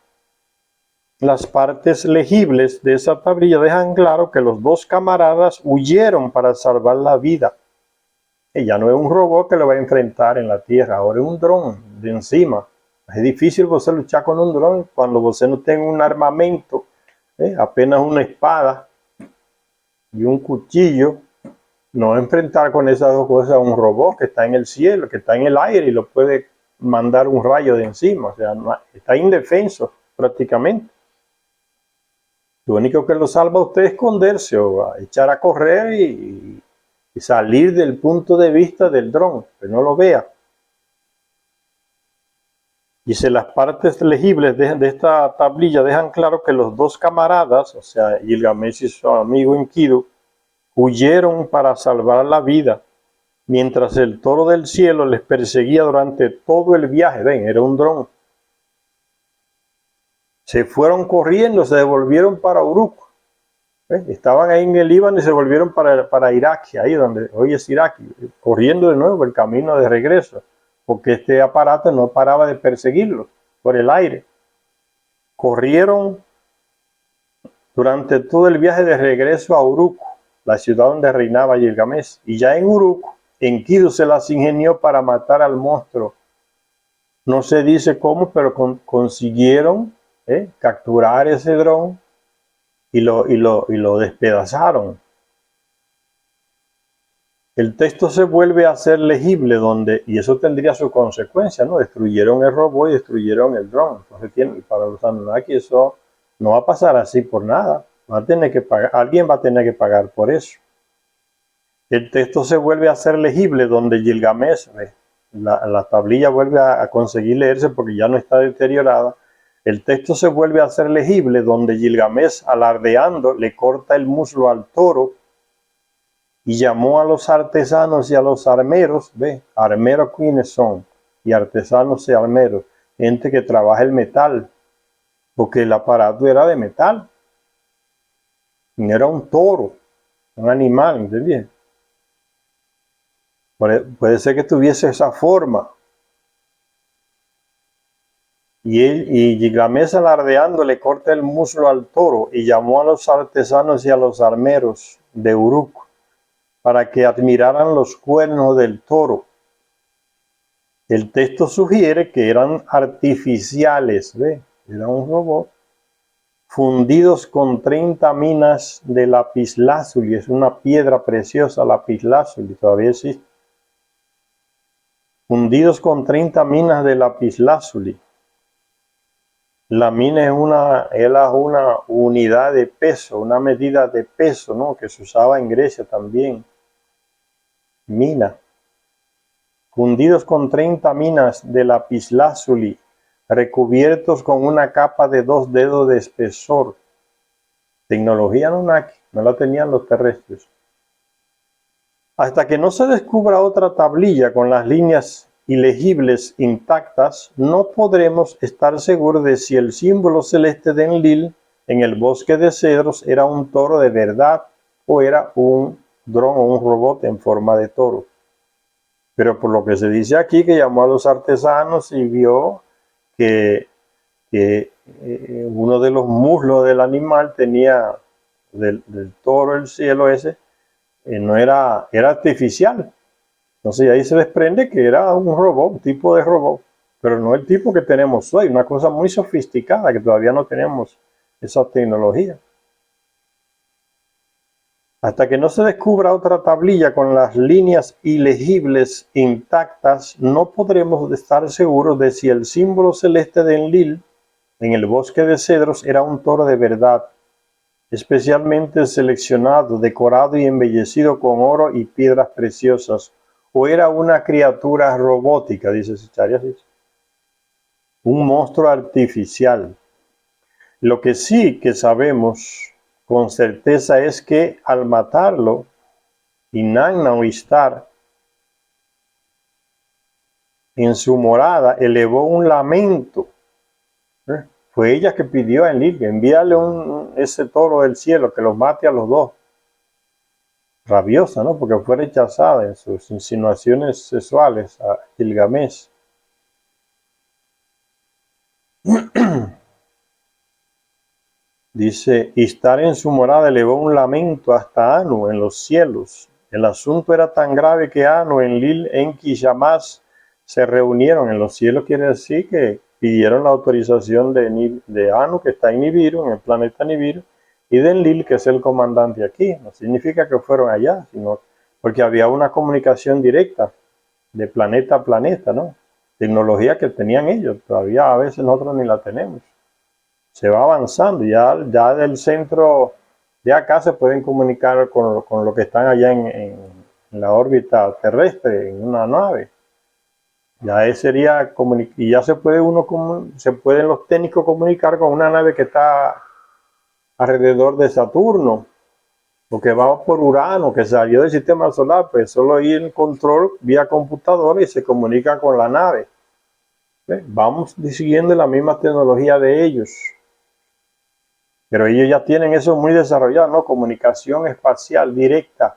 Las partes legibles de esa tablilla dejan claro que los 2 camaradas huyeron para salvar la vida. Ella no es un robot que lo va a enfrentar en la tierra, ahora es un dron de encima. Es difícil você luchar con un dron cuando você no tenga un armamento, apenas una espada y un cuchillo. No enfrentar con esas 2 cosas a un robot que está en el cielo, que está en el aire y lo puede mandar un rayo de encima. O sea, está indefenso prácticamente. Lo único que lo salva a usted es esconderse o a echar a correr y salir del punto de vista del dron, que no lo vea. Dice, las partes legibles de esta tablilla dejan claro que los 2 camaradas, o sea, Gilgamesh y su amigo Enkidu, huyeron para salvar la vida, mientras el toro del cielo les perseguía durante todo el viaje. Ven, era un dron. Se fueron corriendo, se devolvieron para Uruk. Estaban ahí en el Líbano y se volvieron para Irak, ahí donde hoy es Irak, corriendo de nuevo el camino de regreso, porque este aparato no paraba de perseguirlos por el aire. Corrieron durante todo el viaje de regreso a Uruk, la ciudad donde reinaba Gilgamesh, y ya en Uruk, Enkidu se las ingenió para matar al monstruo. No se dice cómo, pero consiguieron capturar ese dron y lo despedazaron. El texto se vuelve a ser legible y eso tendría su consecuencia, ¿no? Destruyeron el robot y destruyeron el dron. Entonces, para los Anunnaki eso no va a pasar así por nada. Va a tener que pagar, alguien va a tener que pagar por eso. El texto se vuelve a ser legible donde Gilgamesh, la tablilla vuelve a conseguir leerse porque ya no está deteriorada. El texto se vuelve a ser legible donde Gilgamesh, alardeando, le corta el muslo al toro y llamó a los artesanos y a los armeros, armeros quiénes son, y artesanos y armeros, gente que trabaja el metal, porque el aparato era de metal, no era un toro, un animal, ¿entendí? Puede ser que tuviese esa forma. Y Gilgamesh, alardeando, le corta el muslo al toro y llamó a los artesanos y a los armeros de Uruk para que admiraran los cuernos del toro. El texto sugiere que eran artificiales, era un robot, fundidos con 30 minas de lapislázuli, es una piedra preciosa, lapislázuli, todavía existe. Fundidos con 30 minas de lapislázuli. La mina es una unidad de peso, una medida de peso, ¿no? Que se usaba en Grecia también. Mina. Fundidos con 30 minas de lapislázuli, recubiertos con una capa de 2 dedos de espesor. Tecnología Anunnaki, no la tenían los terrestres. Hasta que no se descubra otra tablilla con las líneas ilegibles intactas, no podremos estar seguros de si el símbolo celeste de Enlil en el bosque de cedros era un toro de verdad o era un dron o un robot en forma de toro. Pero por lo que se dice aquí, que llamó a los artesanos y vio que uno de los muslos del animal tenía, del toro, el cielo ese, no era artificial. Entonces ahí se desprende que era un robot, un tipo de robot, pero no el tipo que tenemos hoy, una cosa muy sofisticada que todavía no tenemos esa tecnología. Hasta que no se descubra otra tablilla con las líneas ilegibles intactas, no podremos estar seguros de si el símbolo celeste de Enlil en el bosque de cedros era un toro de verdad, especialmente seleccionado, decorado y embellecido con oro y piedras preciosas, o era una criatura robótica, dice Sicharias, un monstruo artificial. Lo que sí que sabemos con certeza es que al matarlo, Inanna o Ishtar, en su morada, elevó un lamento. Fue ella que pidió a Enlil, envíale ese toro del cielo, que los mate a los dos. Rabiosa, ¿no? Porque fue rechazada en sus insinuaciones sexuales a Gilgamesh. Dice, Ishtar en su morada elevó un lamento hasta Anu en los cielos. El asunto era tan grave que Anu, Enlil, Enki y Shamash se reunieron en los cielos. Quiere decir que pidieron la autorización de Anu, que está en Nibiru, en el planeta Nibiru, y de Enlil, que es el comandante aquí. No significa que fueron allá, sino porque había una comunicación directa de planeta a planeta, ¿no? Tecnología que tenían ellos, todavía a veces nosotros ni la tenemos. Se va avanzando, ya del centro de acá se pueden comunicar con lo que están allá en la órbita terrestre, en una nave. Ya sería, y ya se pueden los técnicos comunicar con una nave que está alrededor de Saturno, o que va por Urano, que salió del sistema solar, pues solo ir en control vía computadora y se comunica con la nave. Vamos siguiendo la misma tecnología de ellos. Pero ellos ya tienen eso muy desarrollado, ¿no? Comunicación espacial directa.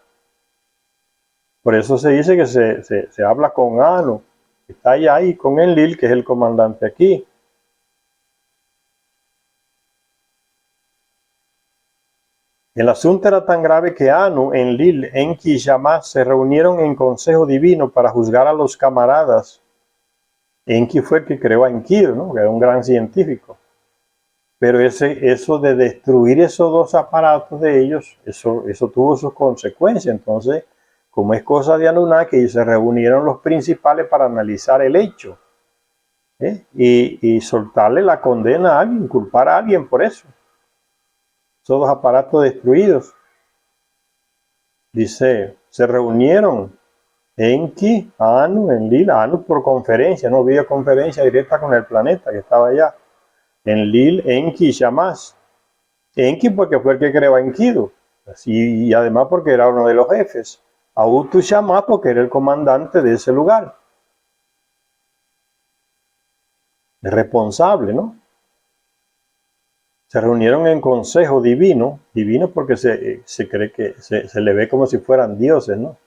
Por eso se dice que se habla con Anu, que está ahí con Enlil, que es el comandante aquí. El asunto era tan grave que Anu, Enlil, Enki y Shamash se reunieron en consejo divino para juzgar a los camaradas. Enki fue el que creó a Enkidu, ¿no? Que era un gran científico. Pero eso de destruir esos dos aparatos de ellos, eso tuvo sus consecuencias. Entonces, como es cosa de Anunnaki, se reunieron los principales para analizar el hecho, y soltarle la condena a alguien, culpar a alguien por eso. Esos dos aparatos destruidos. Dice, se reunieron Enki, Anu, Enlil, Anu por conferencia, no videoconferencia directa con el planeta que estaba allá. Enlil, Enki y Shamash. Enki porque fue el que creó a Enkidu, y además porque era uno de los jefes. A Utu Shamash porque era el comandante de ese lugar. Es responsable, ¿no? Se reunieron en consejo divino porque se cree que se le ve como si fueran dioses, ¿no?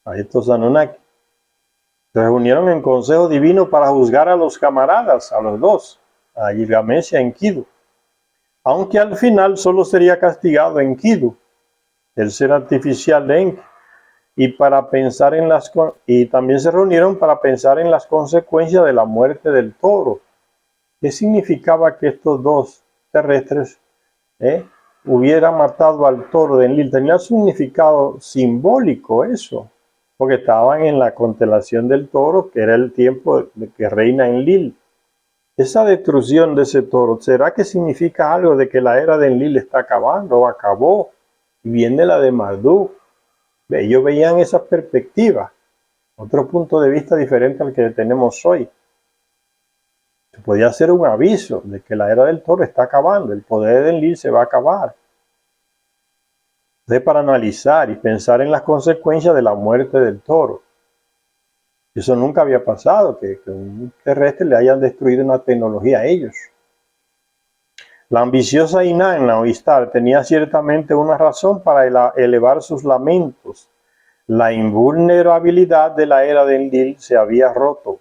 A estos Anunnaki. Se reunieron en consejo divino para juzgar a los camaradas, a los dos, a Gilgamesh y a Enkidu. Aunque al final solo sería castigado Enkidu, el ser artificial de Enki, y también se reunieron para pensar en las consecuencias de la muerte del toro. ¿Qué significaba que estos dos terrestres hubieran matado al toro de Enlil? Tenía significado simbólico eso, porque estaban en la constelación del toro, que era el tiempo de que reina Enlil. Esa destrucción de ese toro, ¿será que significa algo de que la era de Enlil está acabando o acabó? Y viene la de Marduk. Ellos veían esa perspectiva, otro punto de vista diferente al que tenemos hoy. Se podía ser un aviso de que la era del toro está acabando, el poder de Enlil se va a acabar. Entonces, para analizar y pensar en las consecuencias de la muerte del toro. Eso nunca había pasado, que un terrestre le hayan destruido una tecnología a ellos. La ambiciosa Inanna o Ishtar tenía ciertamente una razón para elevar sus lamentos. La invulnerabilidad de la era de Enlil se había roto,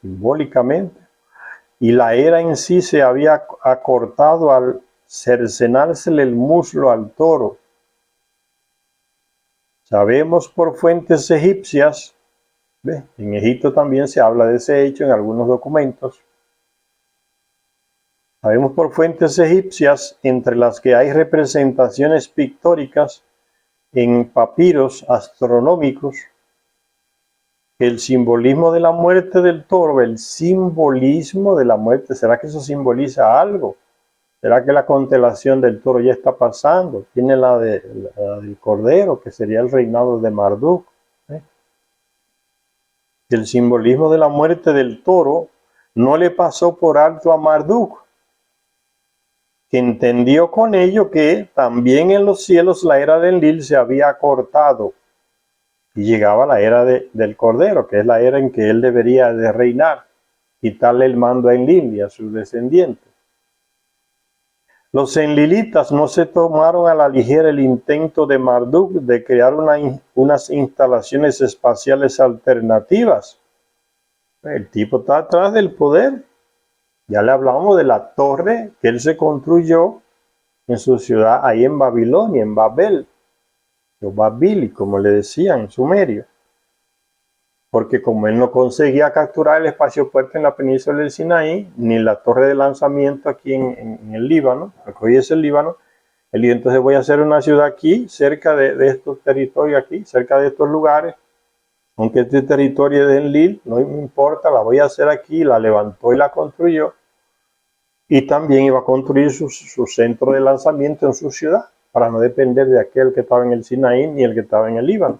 simbólicamente, y la era en sí se había acortado al cercenársele el muslo al toro. Sabemos por fuentes egipcias, en Egipto también se habla de ese hecho en algunos documentos. Sabemos por fuentes egipcias, entre las que hay representaciones pictóricas en papiros astronómicos, que el simbolismo de la muerte del toro, el simbolismo de la muerte, ¿será que eso simboliza algo? ¿Será que la constelación del toro ya está pasando? Tiene la del cordero, que sería el reinado de Marduk. El simbolismo de la muerte del toro no le pasó por alto a Marduk, que entendió con ello que también en los cielos la era del Enlil se había cortado y llegaba la era del Cordero, que es la era en que él debería de reinar, quitarle el mando a Enlil y a sus descendientes. Los enlilitas no se tomaron a la ligera el intento de Marduk de crear unas instalaciones espaciales alternativas. El tipo está atrás del poder. Ya le hablamos de la torre que él se construyó en su ciudad, ahí en Babilonia, en Babel, o Babili, como le decían en sumerio. Porque como él no conseguía capturar el espacio fuerte en la península del Sinaí, ni la torre de lanzamiento aquí en el Líbano, porque hoy es el Líbano, él dijo, entonces voy a hacer una ciudad aquí, cerca de estos territorios aquí, cerca de estos lugares, aunque este territorio es de Enlil, no me importa, la voy a hacer aquí, la levantó y la construyó, y también iba a construir su centro de lanzamiento en su ciudad, para no depender de aquel que estaba en el Sinaí ni el que estaba en el Líbano.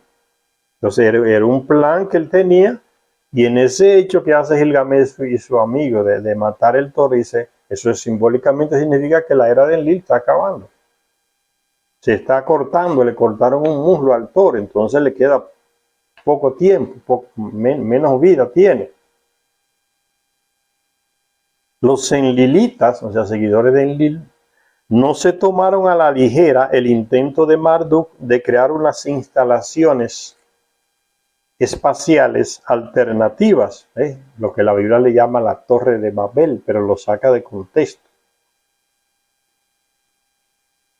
Entonces era un plan que él tenía, y en ese hecho que hace Gilgamesh y su amigo de matar el toro, dice, eso simbólicamente significa que la era del Enlil está acabando. Se está cortando, le cortaron un muslo al toro, entonces le queda poco tiempo, menos vida tiene. Los enlilitas, o sea, seguidores de Enlil, no se tomaron a la ligera el intento de Marduk de crear unas instalaciones espaciales alternativas, lo que la Biblia le llama la Torre de Babel, pero lo saca de contexto.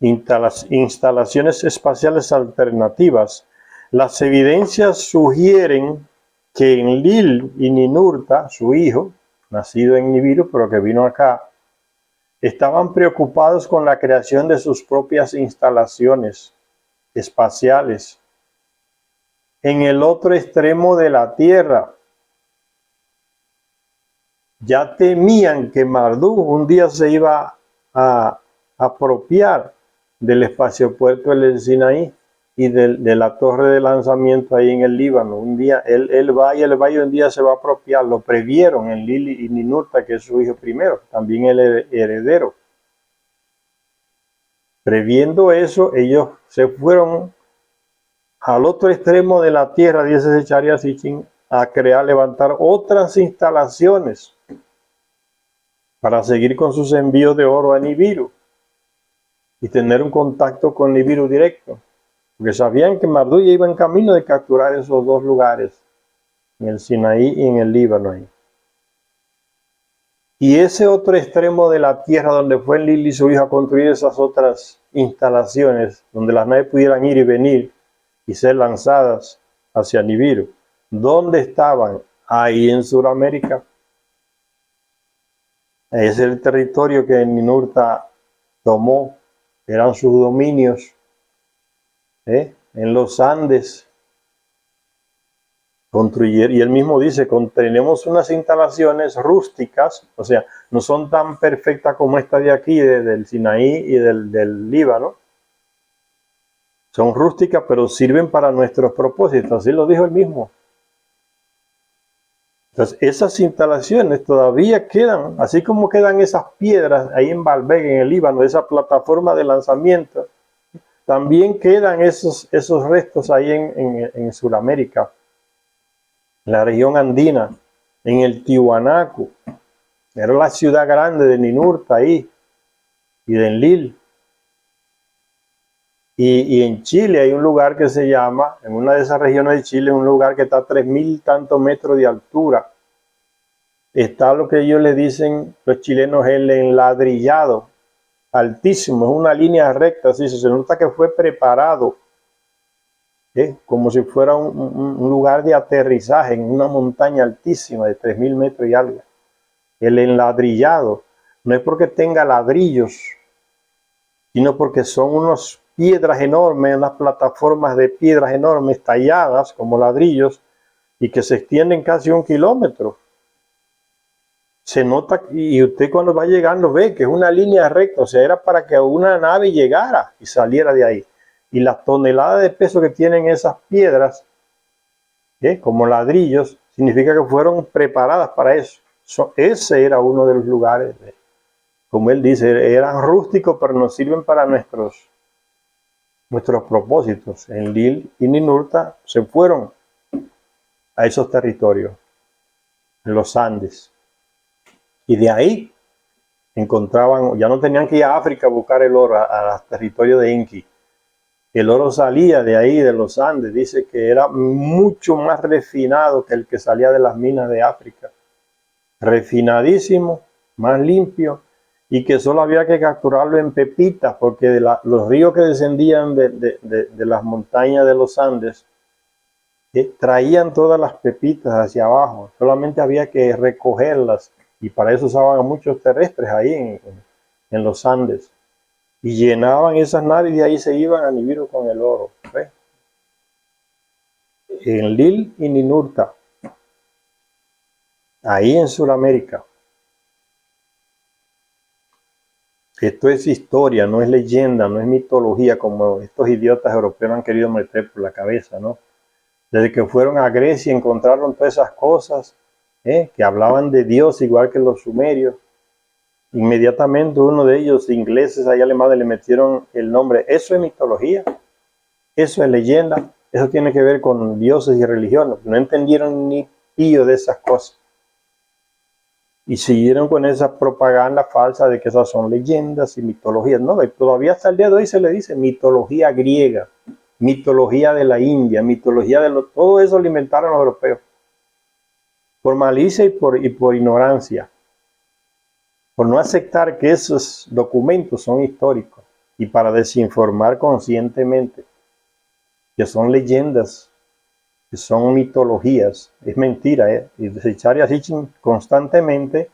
Instalaciones espaciales alternativas. Las evidencias sugieren que Enlil y Ninurta, su hijo, nacido en Nibiru, pero que vino acá, estaban preocupados con la creación de sus propias instalaciones espaciales en el otro extremo de la tierra. Ya temían que Marduk un día se iba a apropiar del espacio puerto del Sinaí y de la torre de lanzamiento ahí en el Líbano. Un día él va y un día se va a apropiar. Lo previeron en Lili y Ninurta, que es su hijo primero, también el heredero. Previendo eso, ellos se fueron al otro extremo de la tierra, dice Zecharia Sitchin, a levantar otras instalaciones para seguir con sus envíos de oro a Nibiru y tener un contacto con Nibiru directo, porque sabían que Marduk iba en camino de capturar esos dos lugares, en el Sinaí y en el Líbano. Y ese otro extremo de la tierra donde fue Enlil y su hijo a construir esas otras instalaciones, donde las naves pudieran ir y venir y ser lanzadas hacia Nibiru, ¿dónde estaban? Ahí en Sudamérica. Es el territorio que Ninurta tomó, eran sus dominios, en los Andes. Construyeron, y él mismo dice, tenemos unas instalaciones rústicas, o sea, no son tan perfectas como esta de aquí, del Sinaí y del Líbano. Son rústicas, pero sirven para nuestros propósitos, así lo dijo él mismo. Entonces, esas instalaciones todavía quedan, así como quedan esas piedras ahí en Baalbek, en el Líbano, esa plataforma de lanzamiento, también quedan esos restos ahí en Sudamérica, en la región andina, en el Tiwanaku. Era la ciudad grande de Ninurta ahí, y de Enlil. Y en Chile hay un lugar que se llama, en una de esas regiones de Chile, un lugar que está a 3.000 tantos metros de altura. Está lo que ellos le dicen, los chilenos, el enladrillado, altísimo, es una línea recta, así se nota que fue preparado, como si fuera un lugar de aterrizaje en una montaña altísima de 3.000 metros y algo. El enladrillado. no es porque tenga ladrillos, sino porque son unas piedras enormes, unas plataformas de piedras enormes talladas como ladrillos y que se extienden casi 1 kilómetro. Se nota, y usted cuando va llegando ve que es una línea recta, o sea, era para que una nave llegara y saliera de ahí. Y las toneladas de peso que tienen esas piedras, como ladrillos, significa que fueron preparadas para eso. Ese era uno de los lugares, como él dice, eran rústicos, pero nos sirven para nuestros propósitos. Enlil y Ninurta se fueron a esos territorios, en los Andes. Y de ahí encontraban, ya no tenían que ir a África a buscar el oro, a los territorios de Enki. El oro salía de ahí, de los Andes, dice que era mucho más refinado que el que salía de las minas de África. Refinadísimo, más limpio, y que solo había que capturarlo en pepitas, porque los ríos que descendían de las montañas de los Andes traían todas las pepitas hacia abajo, solamente había que recogerlas, y para eso usaban a muchos terrestres ahí en los Andes, y llenaban esas naves y de ahí se iban a Nibiru con el oro. ¿Ves? Enlil y Ninurta, ahí en Sudamérica. Esto es historia, no es leyenda, no es mitología como estos idiotas europeos han querido meter por la cabeza, ¿no? Desde que fueron a Grecia encontraron todas esas cosas, que hablaban de Dios igual que los sumerios. Inmediatamente uno de ellos, ingleses allá alemanes, le metieron el nombre. Eso es mitología, eso es leyenda, eso tiene que ver con dioses y religiones. No entendieron ni pío de esas cosas. Y siguieron con esa propaganda falsa de que esas son leyendas y mitologías. No, y todavía hasta el día de hoy se le dice mitología griega, mitología de la India, mitología todo eso lo inventaron los europeos. Por malicia y por ignorancia. Por no aceptar que esos documentos son históricos. Y para desinformar conscientemente. Que son leyendas, que son mitologías. Es mentira, Y Zecharia Sitchin constantemente,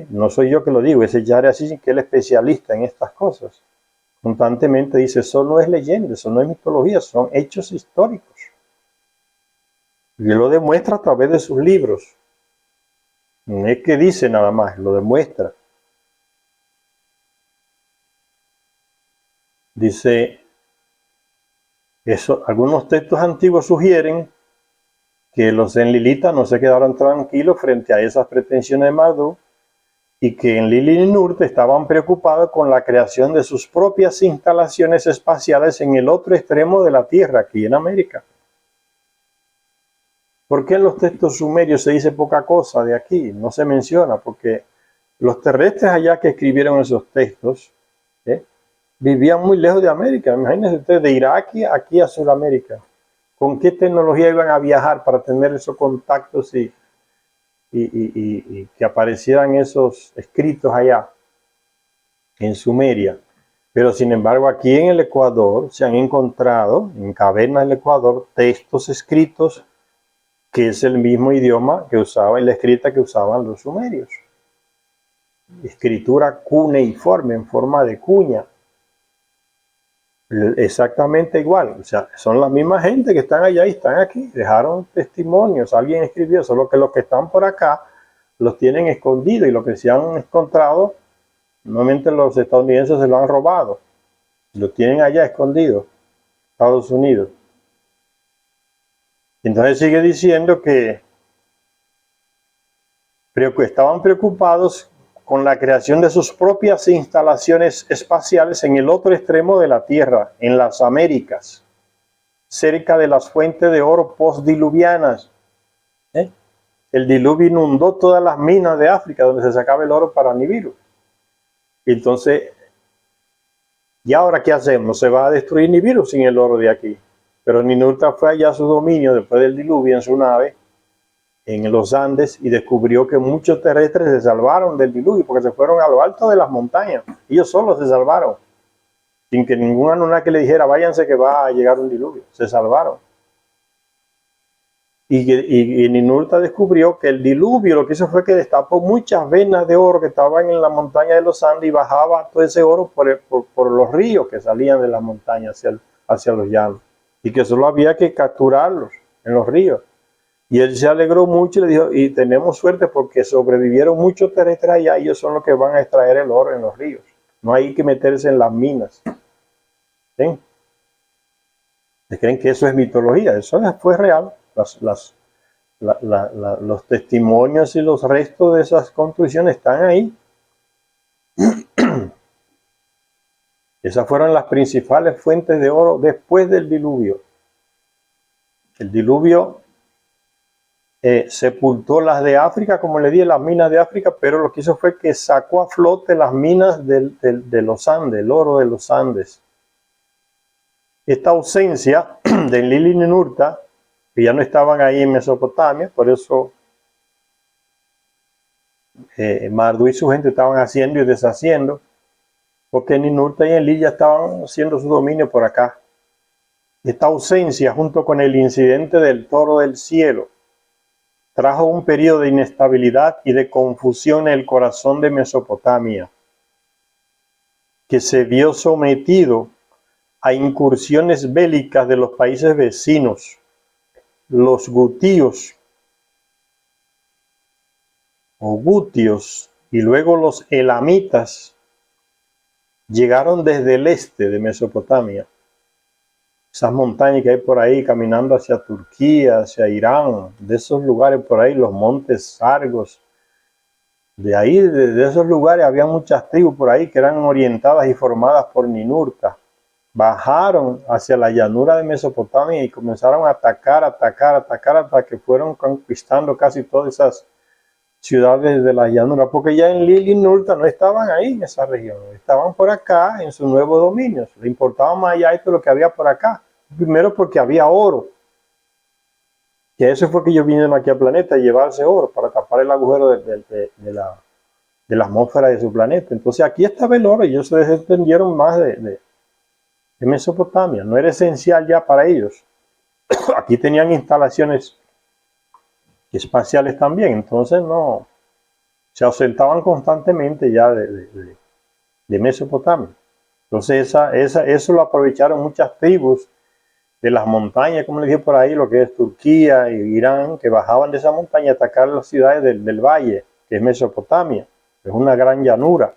no soy yo que lo digo, es Zecharia Sitchin que es el especialista en estas cosas. Constantemente dice, eso no es leyenda, eso no es mitología, son hechos históricos. Y lo demuestra a través de sus libros. No es que dice nada más, lo demuestra. Dice, algunos textos antiguos sugieren que los enlilitas no se quedaron tranquilos frente a esas pretensiones de Marduk y que Enlil y Ninurta estaban preocupados con la creación de sus propias instalaciones espaciales en el otro extremo de la Tierra, aquí en América. ¿Por qué en los textos sumerios se dice poca cosa de aquí? No se menciona, porque los terrestres allá que escribieron esos textos vivían muy lejos de América. Imagínense ustedes, de Irak aquí a Sudamérica. ¿Con qué tecnología iban a viajar para tener esos contactos y que aparecieran esos escritos allá en Sumeria? Pero sin embargo aquí en el Ecuador se han encontrado, en cavernas del Ecuador, textos escritos que es el mismo idioma que usaban, la escrita que usaban los sumerios. Escritura cuneiforme, en forma de cuña. Exactamente igual, o sea, son la misma gente que están allá y están aquí, dejaron testimonios, alguien escribió, solo que los que están por acá los tienen escondidos y los que se han encontrado, normalmente los estadounidenses se lo han robado, lo tienen allá escondidos, Estados Unidos. Entonces sigue diciendo que estaban preocupados con la creación de sus propias instalaciones espaciales en el otro extremo de la Tierra, en las Américas, cerca de las fuentes de oro postdiluvianas. El diluvio inundó todas las minas de África donde se sacaba el oro para Nibiru. Entonces, ¿y ahora qué hacemos? Se va a destruir Nibiru sin el oro de aquí. Pero Ninurta fue allá a su dominio después del diluvio en su nave, en los Andes, y descubrió que muchos terrestres se salvaron del diluvio porque se fueron a lo alto de las montañas. Ellos solos se salvaron, sin que ningún Anunnaki le dijera, váyanse que va a llegar un diluvio. Se salvaron. Y Ninurta descubrió que el diluvio lo que hizo fue que destapó muchas venas de oro que estaban en la montaña de los Andes y bajaba todo ese oro por los ríos que salían de la montaña hacia los llanos. Y que solo había que capturarlos en los ríos. Y él se alegró mucho y le dijo, y tenemos suerte porque sobrevivieron muchos terrestres allá y ellos son los que van a extraer el oro en los ríos. No hay que meterse en las minas. ¿Sí? ¿Creen que eso es mitología? Eso fue real. Los testimonios y los restos de esas construcciones están ahí. Esas fueron las principales fuentes de oro después del diluvio. El diluvio sepultó las de África, como le dije, las minas de África, pero lo que hizo fue que sacó a flote las minas de los Andes, el oro de los Andes. Esta ausencia de Enlil y Ninurta, que ya no estaban ahí en Mesopotamia, por eso Marduk y su gente estaban haciendo y deshaciendo, porque Ninurta y Enlil ya estaban haciendo su dominio por acá. Esta ausencia, junto con el incidente del toro del cielo, trajo un periodo de inestabilidad y de confusión en el corazón de Mesopotamia, que se vio sometido a incursiones bélicas de los países vecinos, los gutíos o gutios, y luego los elamitas, llegaron desde el este de Mesopotamia. Esas montañas que hay por ahí caminando hacia Turquía, hacia Irán, de esos lugares por ahí, los montes Sargos, de ahí, de esos lugares, había muchas tribus por ahí que eran orientadas y formadas por Ninurta. Bajaron hacia la llanura de Mesopotamia y comenzaron a atacar, hasta que fueron conquistando casi todas esas ciudades de la llanura, porque ya Enlil y Ninurta no estaban ahí en esa región, estaban por acá en su nuevo dominio. Le importaba más allá esto lo que había por acá. Primero porque había oro, que eso fue que ellos vinieron aquí al planeta a llevarse oro para tapar el agujero de la atmósfera de su planeta. Entonces aquí estaba el oro y ellos se desentendieron más de Mesopotamia. No era esencial ya para ellos. Aquí tenían instalaciones espaciales también, entonces no se ausentaban constantemente ya de Mesopotamia. Entonces eso lo aprovecharon muchas tribus de las montañas, como les dije por ahí, lo que es Turquía y Irán, que bajaban de esa montaña a atacar las ciudades del valle, que es Mesopotamia, es una gran llanura.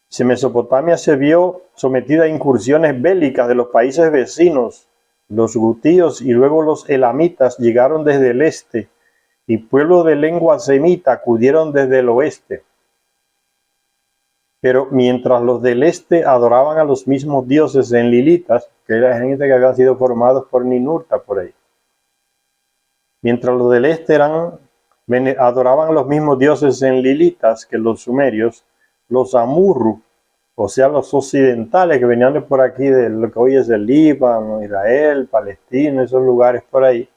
Si Mesopotamia se vio sometida a incursiones bélicas de los países vecinos, los gutíos y luego los elamitas llegaron desde el este, y pueblos de lengua semita acudieron desde el oeste. Pero mientras los del este adoraban a los mismos dioses enlilitas, que era gente que había sido formados por Ninurta por ahí, mientras los del este adoraban a los mismos dioses enlilitas que los sumerios, los amurru, o sea, los occidentales que venían de por aquí, de lo que hoy es el Líbano, Israel, Palestina, esos lugares por ahí,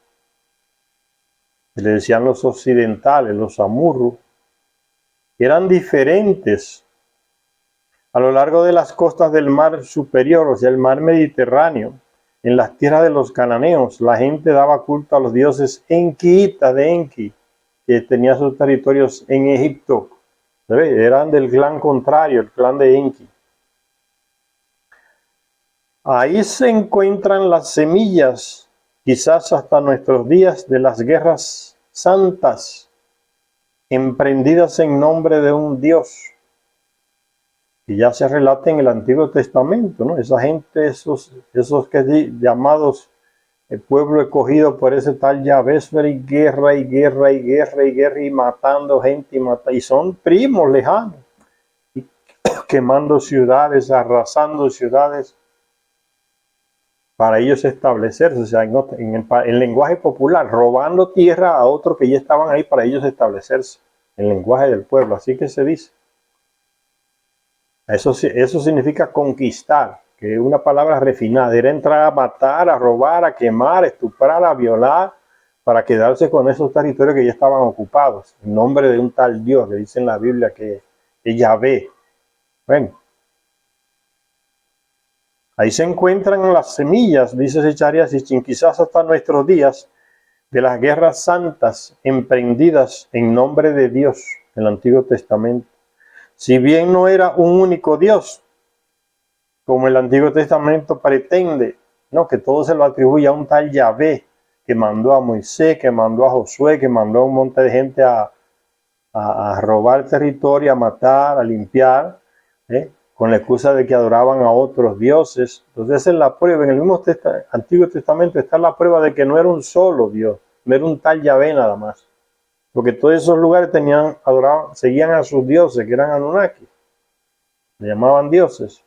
le decían los occidentales, los amurru, eran diferentes. A lo largo de las costas del mar superior, o sea, el mar Mediterráneo, en las tierras de los cananeos, la gente daba culto a los dioses enquiitas de Enki, que tenía sus territorios en Egipto. Eran del clan contrario, el clan de Enki. Ahí se encuentran las semillas, quizás hasta nuestros días, de las guerras santas, emprendidas en nombre de un dios, que ya se relata en el Antiguo Testamento, ¿no? Esa gente, esos que llamados el pueblo escogido por ese tal Yahvé, y guerra, y matando gente, y son primos lejanos, y quemando ciudades, arrasando ciudades, para ellos establecerse, o sea, en el lenguaje popular, robando tierra a otros que ya estaban ahí para ellos establecerse, en el lenguaje del pueblo, así que se dice. Eso significa conquistar, que es una palabra refinada, era entrar a matar, a robar, a quemar, a estuprar, a violar, para quedarse con esos territorios que ya estaban ocupados, en nombre de un tal Dios, que dice en la Biblia que es Yahvé. Bueno, ahí se encuentran las semillas, dice Secharias, y quizás hasta nuestros días, de las guerras santas emprendidas en nombre de Dios en el Antiguo Testamento. Si bien no era un único Dios, como el Antiguo Testamento pretende, ¿no? Que todo se lo atribuye a un tal Yahvé, que mandó a Moisés, que mandó a Josué, que mandó a un montón de gente a robar territorio, a matar, a limpiar, con la excusa de que adoraban a otros dioses. Entonces esa es la prueba. En el mismo Antiguo Testamento está la prueba de que no era un solo Dios, no era un tal Yahvé nada más. Porque todos esos lugares seguían a sus dioses, que eran Anunnaki. Le llamaban dioses.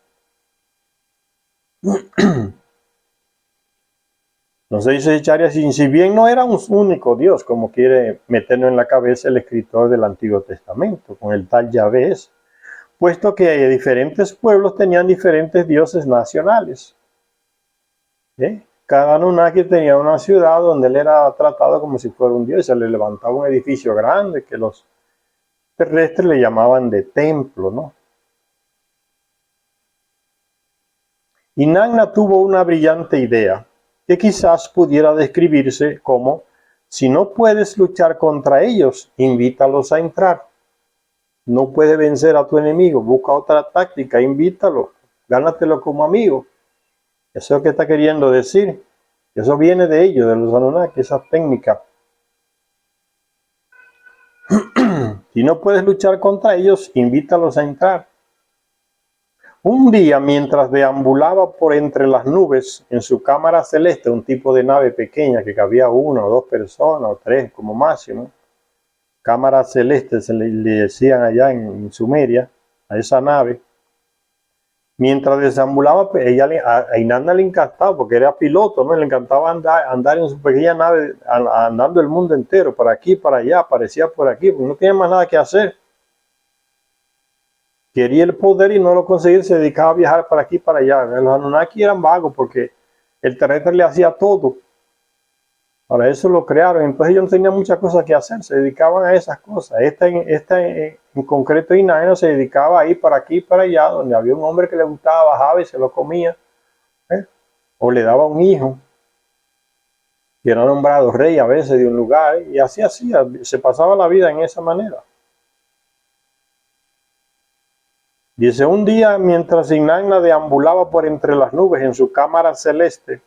Entonces dice Charia, si bien no era un único Dios, como quiere meternos en la cabeza el escritor del Antiguo Testamento, con el tal Yahvé, puesto que diferentes pueblos tenían diferentes dioses nacionales. Cada Anunnaki tenía una ciudad donde él era tratado como si fuera un dios, se le levantaba un edificio grande que los terrestres le llamaban de templo, ¿no? Inanna tuvo una brillante idea, que quizás pudiera describirse como: si no puedes luchar contra ellos, invítalos a entrar. No puedes vencer a tu enemigo, busca otra táctica, invítalo, gánatelo como amigo. Eso es lo que está queriendo decir. Eso viene de ellos, de los Anunnaki, esa técnica. Si no puedes luchar contra ellos, invítalos a entrar. Un día, mientras deambulaba por entre las nubes en su cámara celeste, un tipo de nave pequeña que cabía una o dos personas o tres como máximo, cámara celeste se le decían allá en Sumeria, a esa nave. Mientras deambulaba, a Inanna le encantaba, porque era piloto, ¿no? Le encantaba andar en su pequeña nave, andando el mundo entero, por aquí, para allá, aparecía por aquí, porque no tenía más nada que hacer. Quería el poder y no lo conseguía, se dedicaba a viajar para aquí y para allá. Los Anunnaki eran vagos porque el terrestre le hacía todo. Para eso lo crearon. Entonces ellos no tenían muchas cosas que hacer, se dedicaban a esas cosas. Esta en concreto, Inanna se dedicaba a ir para aquí y para allá, donde había un hombre que le gustaba, bajaba y se lo comía. O le daba un hijo, que era nombrado rey a veces de un lugar, y así hacía, se pasaba la vida en esa manera. Dice: un día, mientras Inanna deambulaba por entre las nubes en su cámara celeste,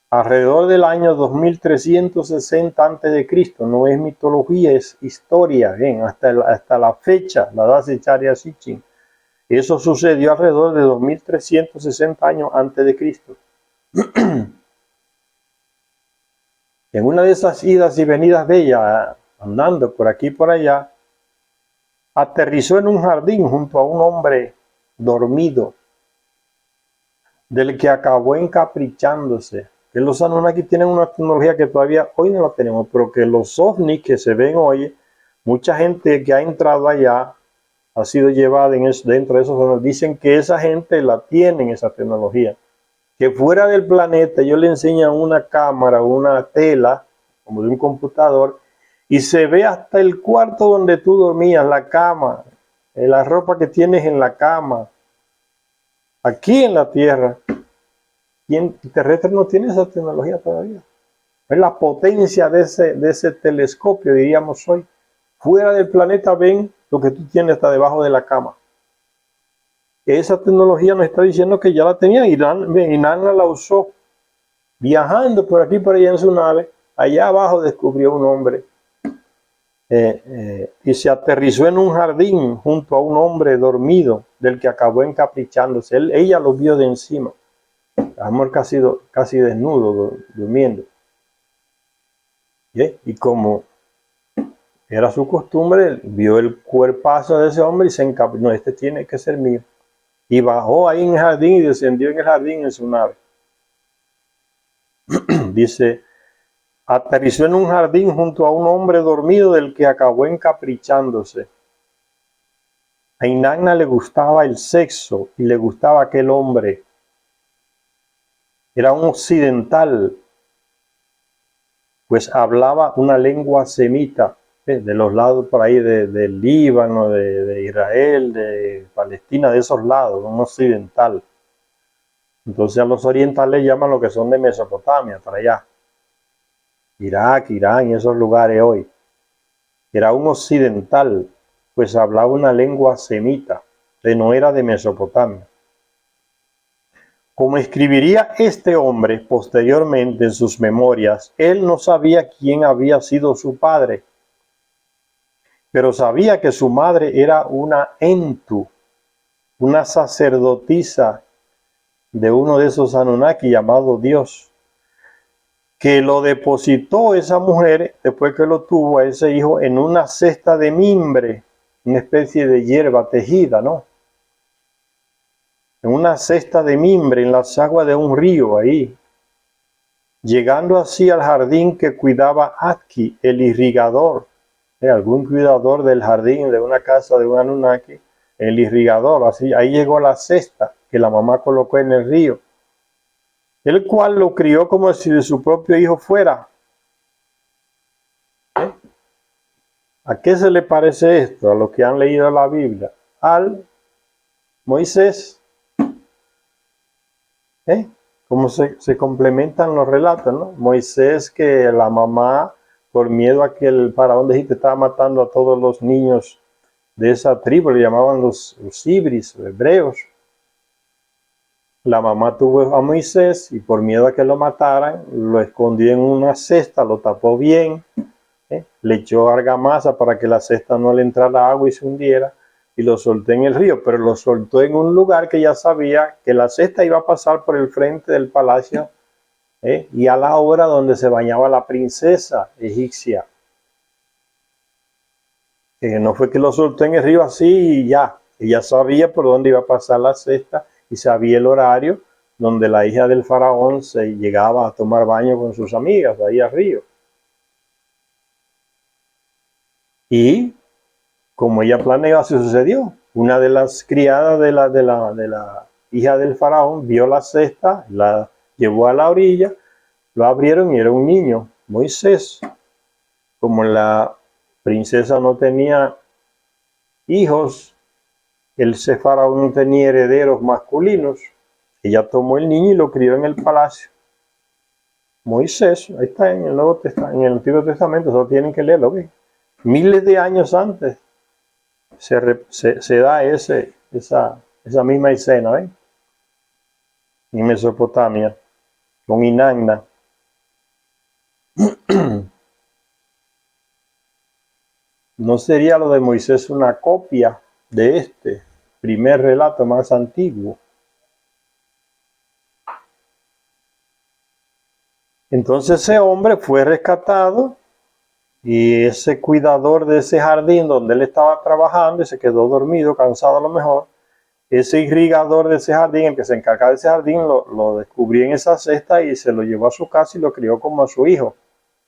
alrededor del año 2360 a.C., no es mitología, es historia, hasta la fecha, la da Charia Sitchin. Eso sucedió alrededor de 2360 años antes de Cristo. En una de esas idas y venidas de ella, andando por aquí y por allá, aterrizó en un jardín junto a un hombre dormido, del que acabó encaprichándose. Que los Anunnaki tienen una tecnología que todavía hoy no la tenemos, pero que los ovnis que se ven hoy, mucha gente que ha entrado allá ha sido llevada dentro de esos ovnis. Dicen que esa gente la tienen, esa tecnología. Que fuera del planeta ellos le enseñan una cámara, una tela, como de un computador, y se ve hasta el cuarto donde tú dormías, la cama, la ropa que tienes en la cama, aquí en la Tierra. Y el terrestre no tiene esa tecnología todavía. Es la potencia de ese telescopio, diríamos hoy. Fuera del planeta ven lo que tú tienes hasta debajo de la cama. Esa tecnología nos está diciendo que ya la tenía. Inanna la usó viajando por aquí por allá en su nave. Allá abajo descubrió un hombre y se aterrizó en un jardín junto a un hombre dormido, del que acabó encaprichándose. Ella lo vio de encima. Amor casi desnudo, durmiendo. Y como era su costumbre, vio el cuerpazo de ese hombre y se encaprizó. No, este tiene que ser mío. Y bajó ahí en el jardín y descendió en el jardín en su nave. Dice: aterrizó en un jardín junto a un hombre dormido, del que acabó encaprichándose. A Inanna le gustaba el sexo y le gustaba aquel hombre. Era un occidental, pues hablaba una lengua semita, de los lados por ahí del Líbano, de Israel, de Palestina, de esos lados, un occidental. Entonces a los orientales llaman lo que son de Mesopotamia, para allá. Irak, Irán y esos lugares hoy. Era un occidental, pues hablaba una lengua semita, que no era de Mesopotamia. Como escribiría este hombre posteriormente en sus memorias, él no sabía quién había sido su padre, pero sabía que su madre era una Entu, una sacerdotisa de uno de esos Anunnaki llamado Dios, que lo depositó esa mujer, después que lo tuvo a ese hijo, en una cesta de mimbre, una especie de hierba tejida, ¿no? En una cesta de mimbre en las aguas de un río ahí, llegando así al jardín que cuidaba Atki, el irrigador, algún cuidador del jardín de una casa de un Anunnaki, el irrigador, así, ahí llegó la cesta que la mamá colocó en el río, el cual lo crió como si de su propio hijo fuera. ¿A qué se le parece esto a los que han leído la Biblia? Al Moisés. Cómo se complementan los relatos, ¿no? Moisés, que la mamá, por miedo a que el faraón de Egipto estaba matando a todos los niños de esa tribu, le llamaban los ibris, hebreos. La mamá tuvo a Moisés y por miedo a que lo mataran, lo escondió en una cesta, lo tapó bien, le echó argamasa para que la cesta no le entrara agua y se hundiera, y lo soltó en el río, pero lo soltó en un lugar que ya sabía que la cesta iba a pasar por el frente del palacio y a la hora donde se bañaba la princesa egipcia. No fue que lo soltó en el río así y ya, ella sabía por dónde iba a pasar la cesta y sabía el horario donde la hija del faraón se llegaba a tomar baño con sus amigas ahí al río. Y como ella planeaba, se sucedió. Una de las criadas de la hija del faraón vio la cesta, la llevó a la orilla, lo abrieron y era un niño, Moisés. Como la princesa no tenía hijos, el faraón no tenía herederos masculinos, ella tomó el niño y lo crió en el palacio. Moisés, ahí está en el Nuevo Testamento, en el Antiguo Testamento, solo tienen que leerlo, ¿ves? Miles de años antes se da esa misma escena, ¿ven? En Mesopotamia, con Inanna. ¿No sería lo de Moisés una copia de este primer relato más antiguo? Entonces ese hombre fue rescatado y ese cuidador de ese jardín donde él estaba trabajando y se quedó dormido, cansado a lo mejor, ese irrigador de ese jardín, el que se encargaba de ese jardín, lo descubrió en esa cesta y se lo llevó a su casa y lo crió como a su hijo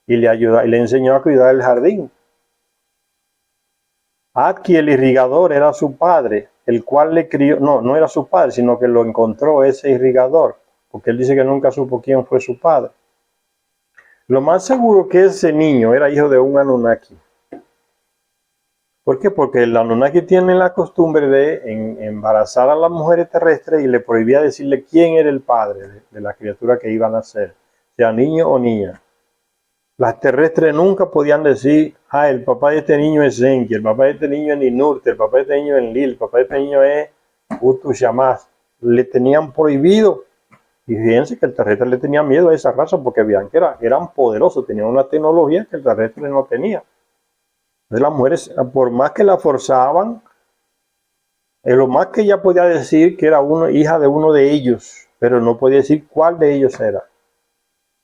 y le enseñó a cuidar el jardín. Atki, el irrigador, era su padre, el cual le crió, no era su padre, sino que lo encontró ese irrigador, porque él dice que nunca supo quién fue su padre. Lo más seguro que ese niño era hijo de un Anunnaki. ¿Por qué? Porque el Anunnaki tiene la costumbre de embarazar a las mujeres terrestres y le prohibía decirle quién era el padre de la criatura que iba a nacer, sea niño o niña. Las terrestres nunca podían decir, el papá de este niño es Enki, el papá de este niño es Ninurte, el papá de este niño es Enlil, el papá de este niño es Utu-Shamás. Le tenían prohibido. Y fíjense que el terrestre le tenía miedo a esa raza porque veían que eran poderosos, tenían una tecnología que el terrestre no tenía. Entonces las mujeres, por más que la forzaban, lo más que ella podía decir que era hija de uno de ellos, pero no podía decir cuál de ellos era.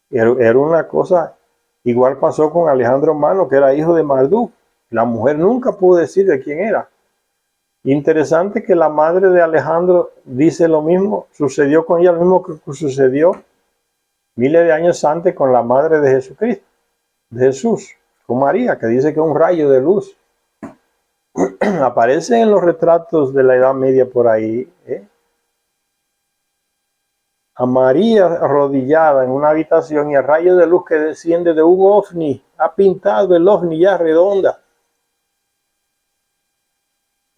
Era una cosa. Igual pasó con Alejandro Magno, que era hijo de Marduk. La mujer nunca pudo decir de quién era. Interesante que la madre de Alejandro dice lo mismo, sucedió con ella lo mismo que sucedió miles de años antes con la madre de Jesucristo, de Jesús, con María, que dice que es un rayo de luz. Aparece en los retratos de la Edad Media por ahí, a María arrodillada en una habitación y el rayo de luz que desciende de un ovni, ha pintado el ovni ya redonda.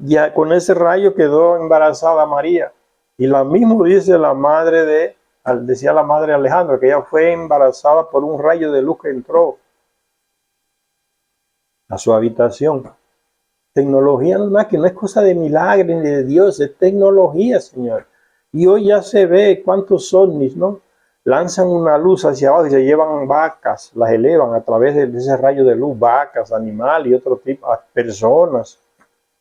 Ya con ese rayo quedó embarazada María. Y lo mismo dice la madre decía la madre Alejandro, que ella fue embarazada por un rayo de luz que entró a su habitación. Tecnología que no es cosa de milagro ni de Dios, es tecnología, Señor. Y hoy ya se ve cuántos ovnis, ¿no? Lanzan una luz hacia abajo y se llevan vacas, las elevan a través de ese rayo de luz, vacas, animales y otro tipo, personas.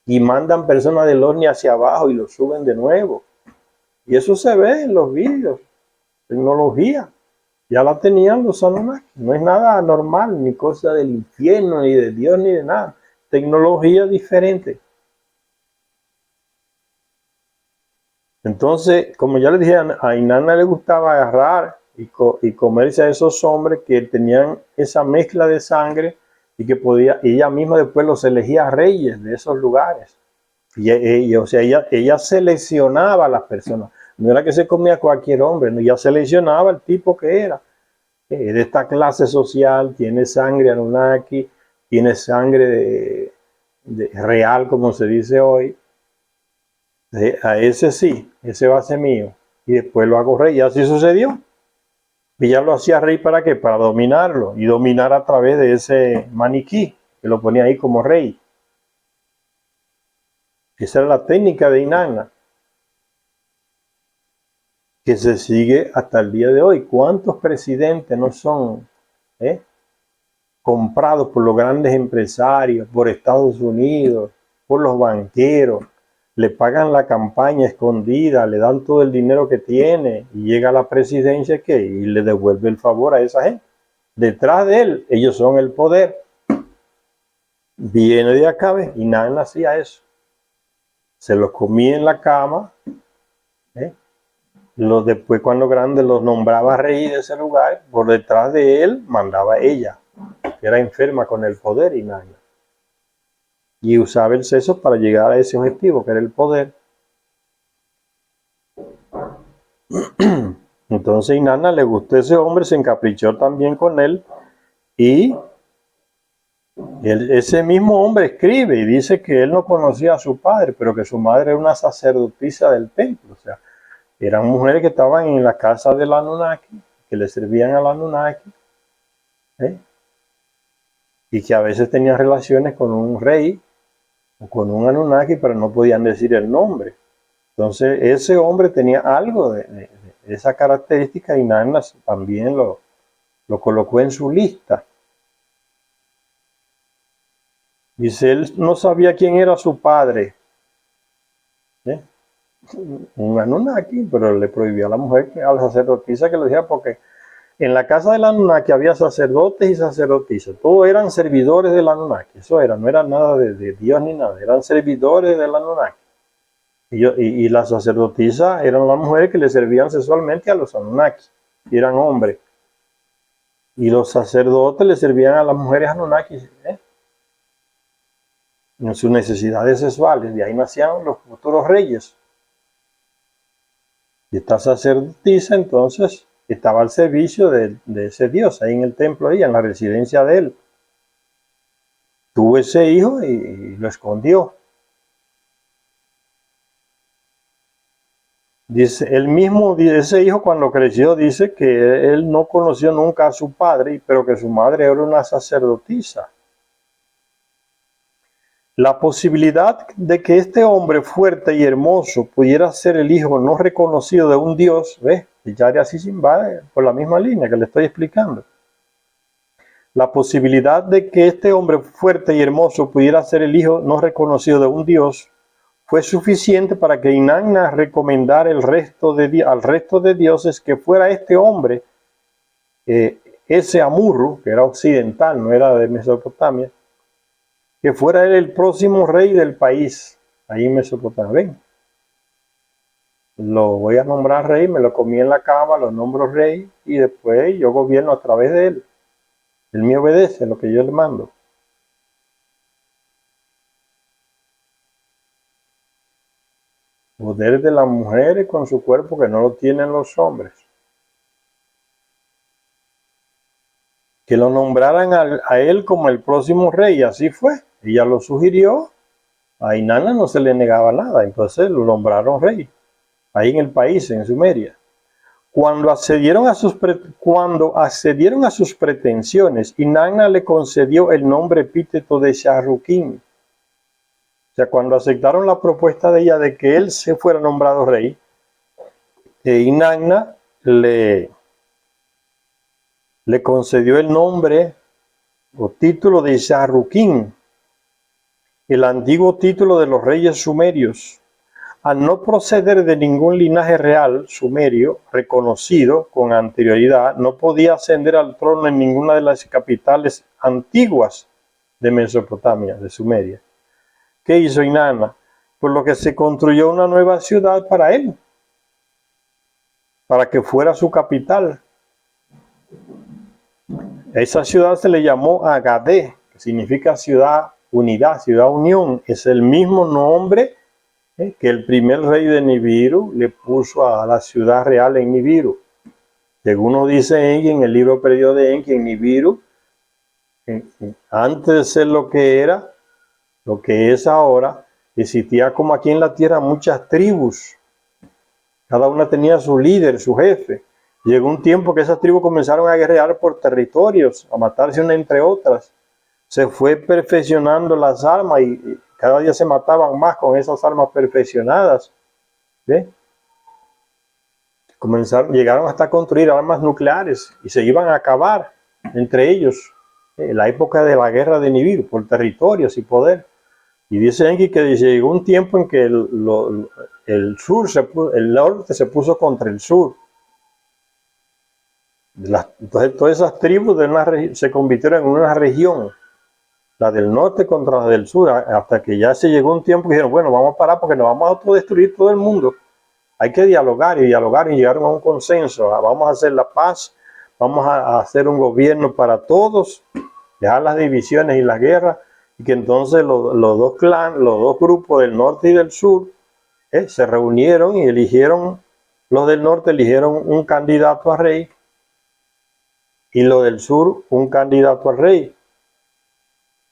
Y mandan personas del ovni hacia abajo y lo suben de nuevo. Y eso se ve en los vídeos. Tecnología. Ya la tenían los Anunnaki. No es nada normal, ni cosa del infierno, ni de Dios, ni de nada. Tecnología diferente. Entonces, como ya les dije, a Inanna le gustaba agarrar y comerse a esos hombres que tenían esa mezcla de sangre y que podía, ella misma después los elegía reyes de esos lugares. O sea, ella seleccionaba a las personas. No era que se comía cualquier hombre, no, ella seleccionaba el tipo que era. De esta clase social, tiene sangre Anunnaki, tiene sangre real, como se dice hoy. A ese sí, ese va a ser mío. Y después lo hago rey. Y así sucedió. Y ya lo hacía rey ¿para qué? Para dominarlo. Y dominar a través de ese maniquí, que lo ponía ahí como rey. Esa era la técnica de Inanna, que se sigue hasta el día de hoy. ¿Cuántos presidentes no son comprados por los grandes empresarios, por Estados Unidos, por los banqueros? Le pagan la campaña escondida, le dan todo el dinero que tiene y llega a la presidencia y le devuelve el favor a esa gente. Detrás de él, ellos son el poder. Viene de acá, ¿ves? Y Inanna hacía eso. Se los comía en la cama. Después, cuando grande, los nombraba rey de ese lugar. Por detrás de él mandaba ella, que era enferma con el poder, Inanna. Y usaba el sexo para llegar a ese objetivo, que era el poder. Entonces Inanna le gustó ese hombre, se encaprichó también con él. Y ese mismo hombre escribe y dice que él no conocía a su padre, pero que su madre era una sacerdotisa del templo. O sea, eran mujeres que estaban en la casa del Anunnaki, que le servían al Anunnaki. Y que a veces tenían relaciones con un rey o con un Anunnaki, pero no podían decir el nombre. Entonces ese hombre tenía algo de esa característica y Inanna también lo colocó en su lista. Dice, él no sabía quién era su padre. Un Anunnaki, pero le prohibió a la mujer, a la sacerdotisa, que lo dijera, porque en la casa del Anunnaki había sacerdotes y sacerdotisas. Todos eran servidores del Anunnaki. Eso era, no era nada de Dios ni nada. Eran servidores del Anunnaki. Y las sacerdotisas eran las mujeres que le servían sexualmente a los Anunnaki. Y eran hombres. Y los sacerdotes le servían a las mujeres Anunnaki. En sus necesidades sexuales. De ahí nacían los futuros reyes. Y esta sacerdotisa entonces estaba al servicio de ese Dios, ahí en el templo, ahí en la residencia de él. Tuvo ese hijo y lo escondió. Dice, él mismo, ese hijo cuando creció, dice que él no conoció nunca a su padre, pero que su madre era una sacerdotisa. La posibilidad de que este hombre fuerte y hermoso pudiera ser el hijo no reconocido de un Dios, ¿ves? Y ya así se invade por la misma línea que le estoy explicando. La posibilidad de que este hombre fuerte y hermoso pudiera ser el hijo no reconocido de un Dios fue suficiente para que Inanna recomendara al resto de dioses que fuera este hombre, ese Amurru, que era occidental, no era de Mesopotamia, que fuera él el próximo rey del país, ahí en Mesopotamia. Ven, lo voy a nombrar rey, me lo comí en la cama, lo nombro rey y después yo gobierno a través de él. Él me obedece lo que yo le mando. Poder de las mujeres con su cuerpo que no lo tienen los hombres. Que lo nombraran a él como el próximo rey, y así fue. Ella lo sugirió, a Inanna no se le negaba nada, entonces lo nombraron rey, ahí en el país, en Sumeria. Cuando accedieron a sus pretensiones, Inanna le concedió el nombre epíteto de Sharrukin. O sea, cuando aceptaron la propuesta de ella de que él se fuera nombrado rey, Inanna le concedió el nombre o título de Sharrukin, el antiguo título de los reyes sumerios. Al no proceder de ningún linaje real sumerio reconocido con anterioridad, no podía ascender al trono en ninguna de las capitales antiguas de Mesopotamia, de Sumeria. ¿Qué hizo Inanna? Por lo que se construyó una nueva ciudad para él, para que fuera su capital. Esa ciudad se le llamó Agadé, que significa ciudad unidad, ciudad unión. Es el mismo nombre que el primer rey de Nibiru le puso a la ciudad real en Nibiru. Según nos dice Enki en el libro perdido de Enki, en Nibiru, antes de ser lo que era, lo que es ahora, existía como aquí en la tierra muchas tribus. Cada una tenía su líder, su jefe. Llegó un tiempo que esas tribus comenzaron a guerrear por territorios, a matarse una entre otras. Se fue perfeccionando las armas y cada día se mataban más con esas armas perfeccionadas. ¿Sí? Llegaron hasta construir armas nucleares y se iban a acabar entre ellos en la época de la guerra de Nibiru por territorios y poder. Y dice Enki que llegó un tiempo en que el norte se puso contra el sur. Entonces todas esas tribus se convirtieron en una región, la del norte contra la del sur, hasta que ya se llegó un tiempo que dijeron, bueno, vamos a parar porque nos vamos a autodestruir todo el mundo. Hay que dialogar y llegaron a un consenso. Vamos a hacer la paz, vamos a hacer un gobierno para todos, dejar las divisiones y las guerras, y que entonces los dos clanes, los dos grupos del norte y del sur, se reunieron y eligieron, los del norte eligieron un candidato a rey, y los del sur un candidato a rey.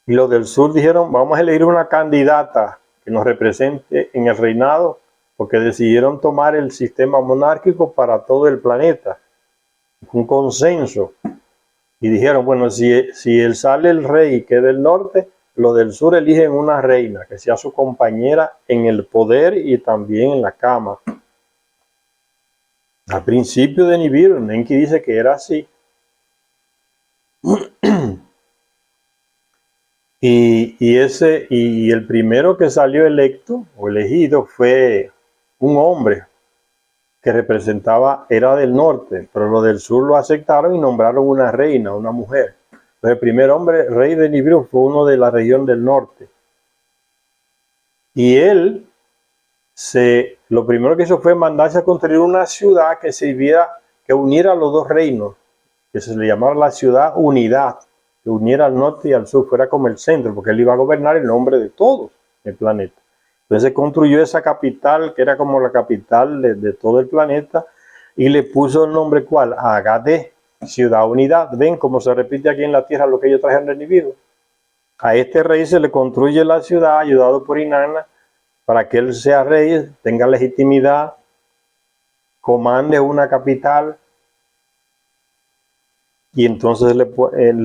Y los del sur dijeron, vamos a elegir una candidata que nos represente en el reinado, porque decidieron tomar el sistema monárquico para todo el planeta. Un consenso. Y dijeron, bueno, si sale el rey que es del norte, los del sur eligen una reina, que sea su compañera en el poder y también en la cama. Al principio de Nibiru, Enki dice que era así. Y el primero que salió electo o elegido fue un hombre que era del norte, pero los del sur lo aceptaron y nombraron una reina, una mujer. Entonces, el primer hombre, rey de Nibiru, fue uno de la región del norte. Y él, lo primero que hizo fue mandarse a construir una ciudad que uniera a los dos reinos, que se le llamaba la ciudad unidad, que uniera al norte y al sur, fuera como el centro, porque él iba a gobernar en nombre de todos el planeta. Entonces se construyó esa capital, que era como la capital de todo el planeta, y le puso el nombre ¿cuál? Agadé, ciudad unidad. Ven cómo se repite aquí en la tierra lo que ellos trajeron del Nibiru. A este rey se le construye la ciudad, ayudado por Inanna, para que él sea rey, tenga legitimidad, comande una capital, y entonces le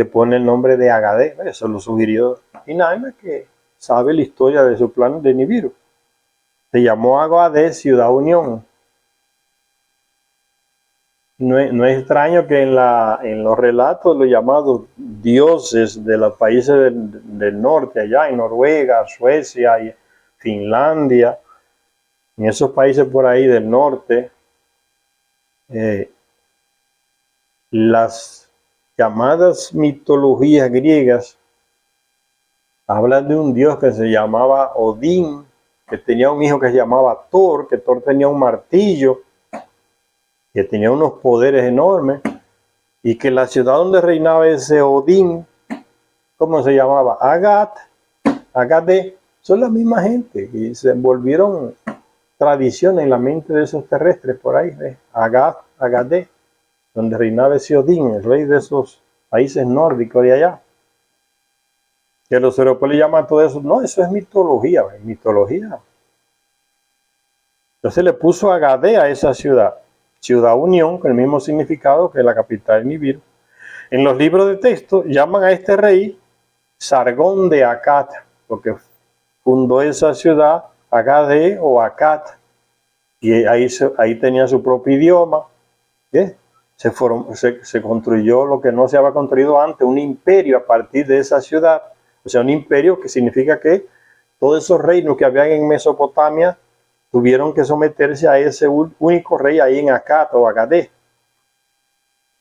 pone el nombre de Agadé. Eso lo sugirió Inanna, que sabe la historia de su plan de Nibiru. Se llamó Agadé, ciudad unión. No es extraño que en los relatos los llamados dioses de los países del norte, allá en Noruega, Suecia y Finlandia, en esos países por ahí del norte, las llamadas mitologías griegas hablan de un dios que se llamaba Odín, que tenía un hijo que se llamaba Thor, que Thor tenía un martillo, que tenía unos poderes enormes, y que la ciudad donde reinaba ese Odín, ¿cómo se llamaba? Agadé, son la misma gente, y se volvieron tradiciones en la mente de esos terrestres por ahí, Agadé, donde reinaba ese Odín, el rey de esos países nórdicos de allá. Que los europeos le llaman todo eso, no, eso es mitología, mitología. Entonces le puso Agadé a esa ciudad. Ciudad Unión, con el mismo significado que la capital de Nibiru. En los libros de texto llaman a este rey Sargón de Akkad, porque fundó esa ciudad, Agade o Akkad, y ahí tenía su propio idioma. ¿Qué? Se construyó lo que no se había construido antes, un imperio a partir de esa ciudad. O sea, un imperio que significa que todos esos reinos que habían en Mesopotamia tuvieron que someterse a ese único rey ahí en Akkad o Agade,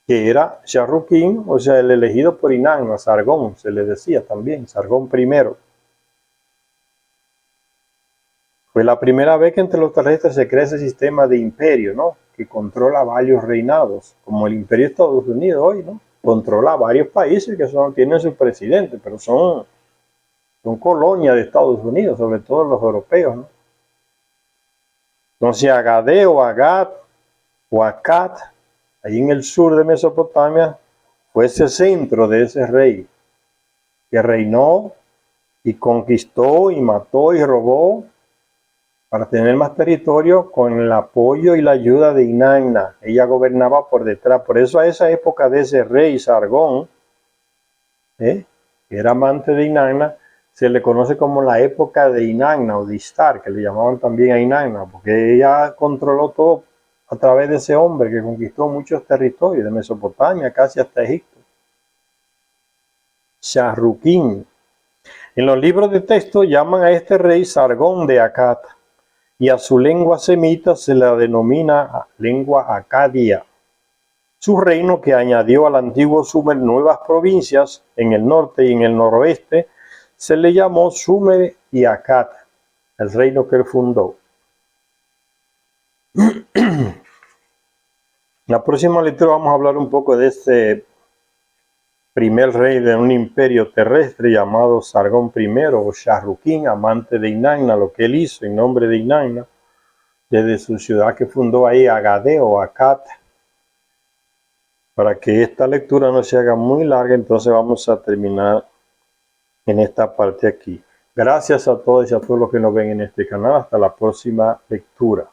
que era Sharrukin, o sea, el elegido por Inanna, Sargón, se le decía también, Sargón I. Fue la primera vez que entre los terrestres se crea ese sistema de imperio, ¿no? Que controla varios reinados, como el imperio de Estados Unidos hoy, ¿no? Controla varios países que tienen su presidente, pero son colonias de Estados Unidos, sobre todo los europeos, ¿no? Entonces Agade o Agad o Akkad, ahí en el sur de Mesopotamia, fue ese centro de ese rey que reinó y conquistó y mató y robó para tener más territorio con el apoyo y la ayuda de Inanna. Ella gobernaba por detrás. Por eso a esa época de ese rey Sargón, que era amante de Inanna, se le conoce como la época de Inanna o de Istar, que le llamaban también a Inanna, porque ella controló todo a través de ese hombre que conquistó muchos territorios de Mesopotamia, casi hasta Egipto. Sharrukin. En los libros de texto llaman a este rey Sargón de Akkad, y a su lengua semita se la denomina lengua acadia. Su reino, que añadió al antiguo Sumer nuevas provincias en el norte y en el noroeste, se le llamó Sumer y Akkad, el reino que él fundó. La próxima lectura vamos a hablar un poco de este primer rey de un imperio terrestre llamado Sargón I o Sharrukin, amante de Inanna, lo que él hizo en nombre de Inanna, desde su ciudad que fundó ahí, Agade o Akkad. Para que esta lectura no se haga muy larga, entonces vamos a terminar en esta parte aquí. Gracias a todos y a todos los que nos ven en este canal. Hasta la próxima lectura.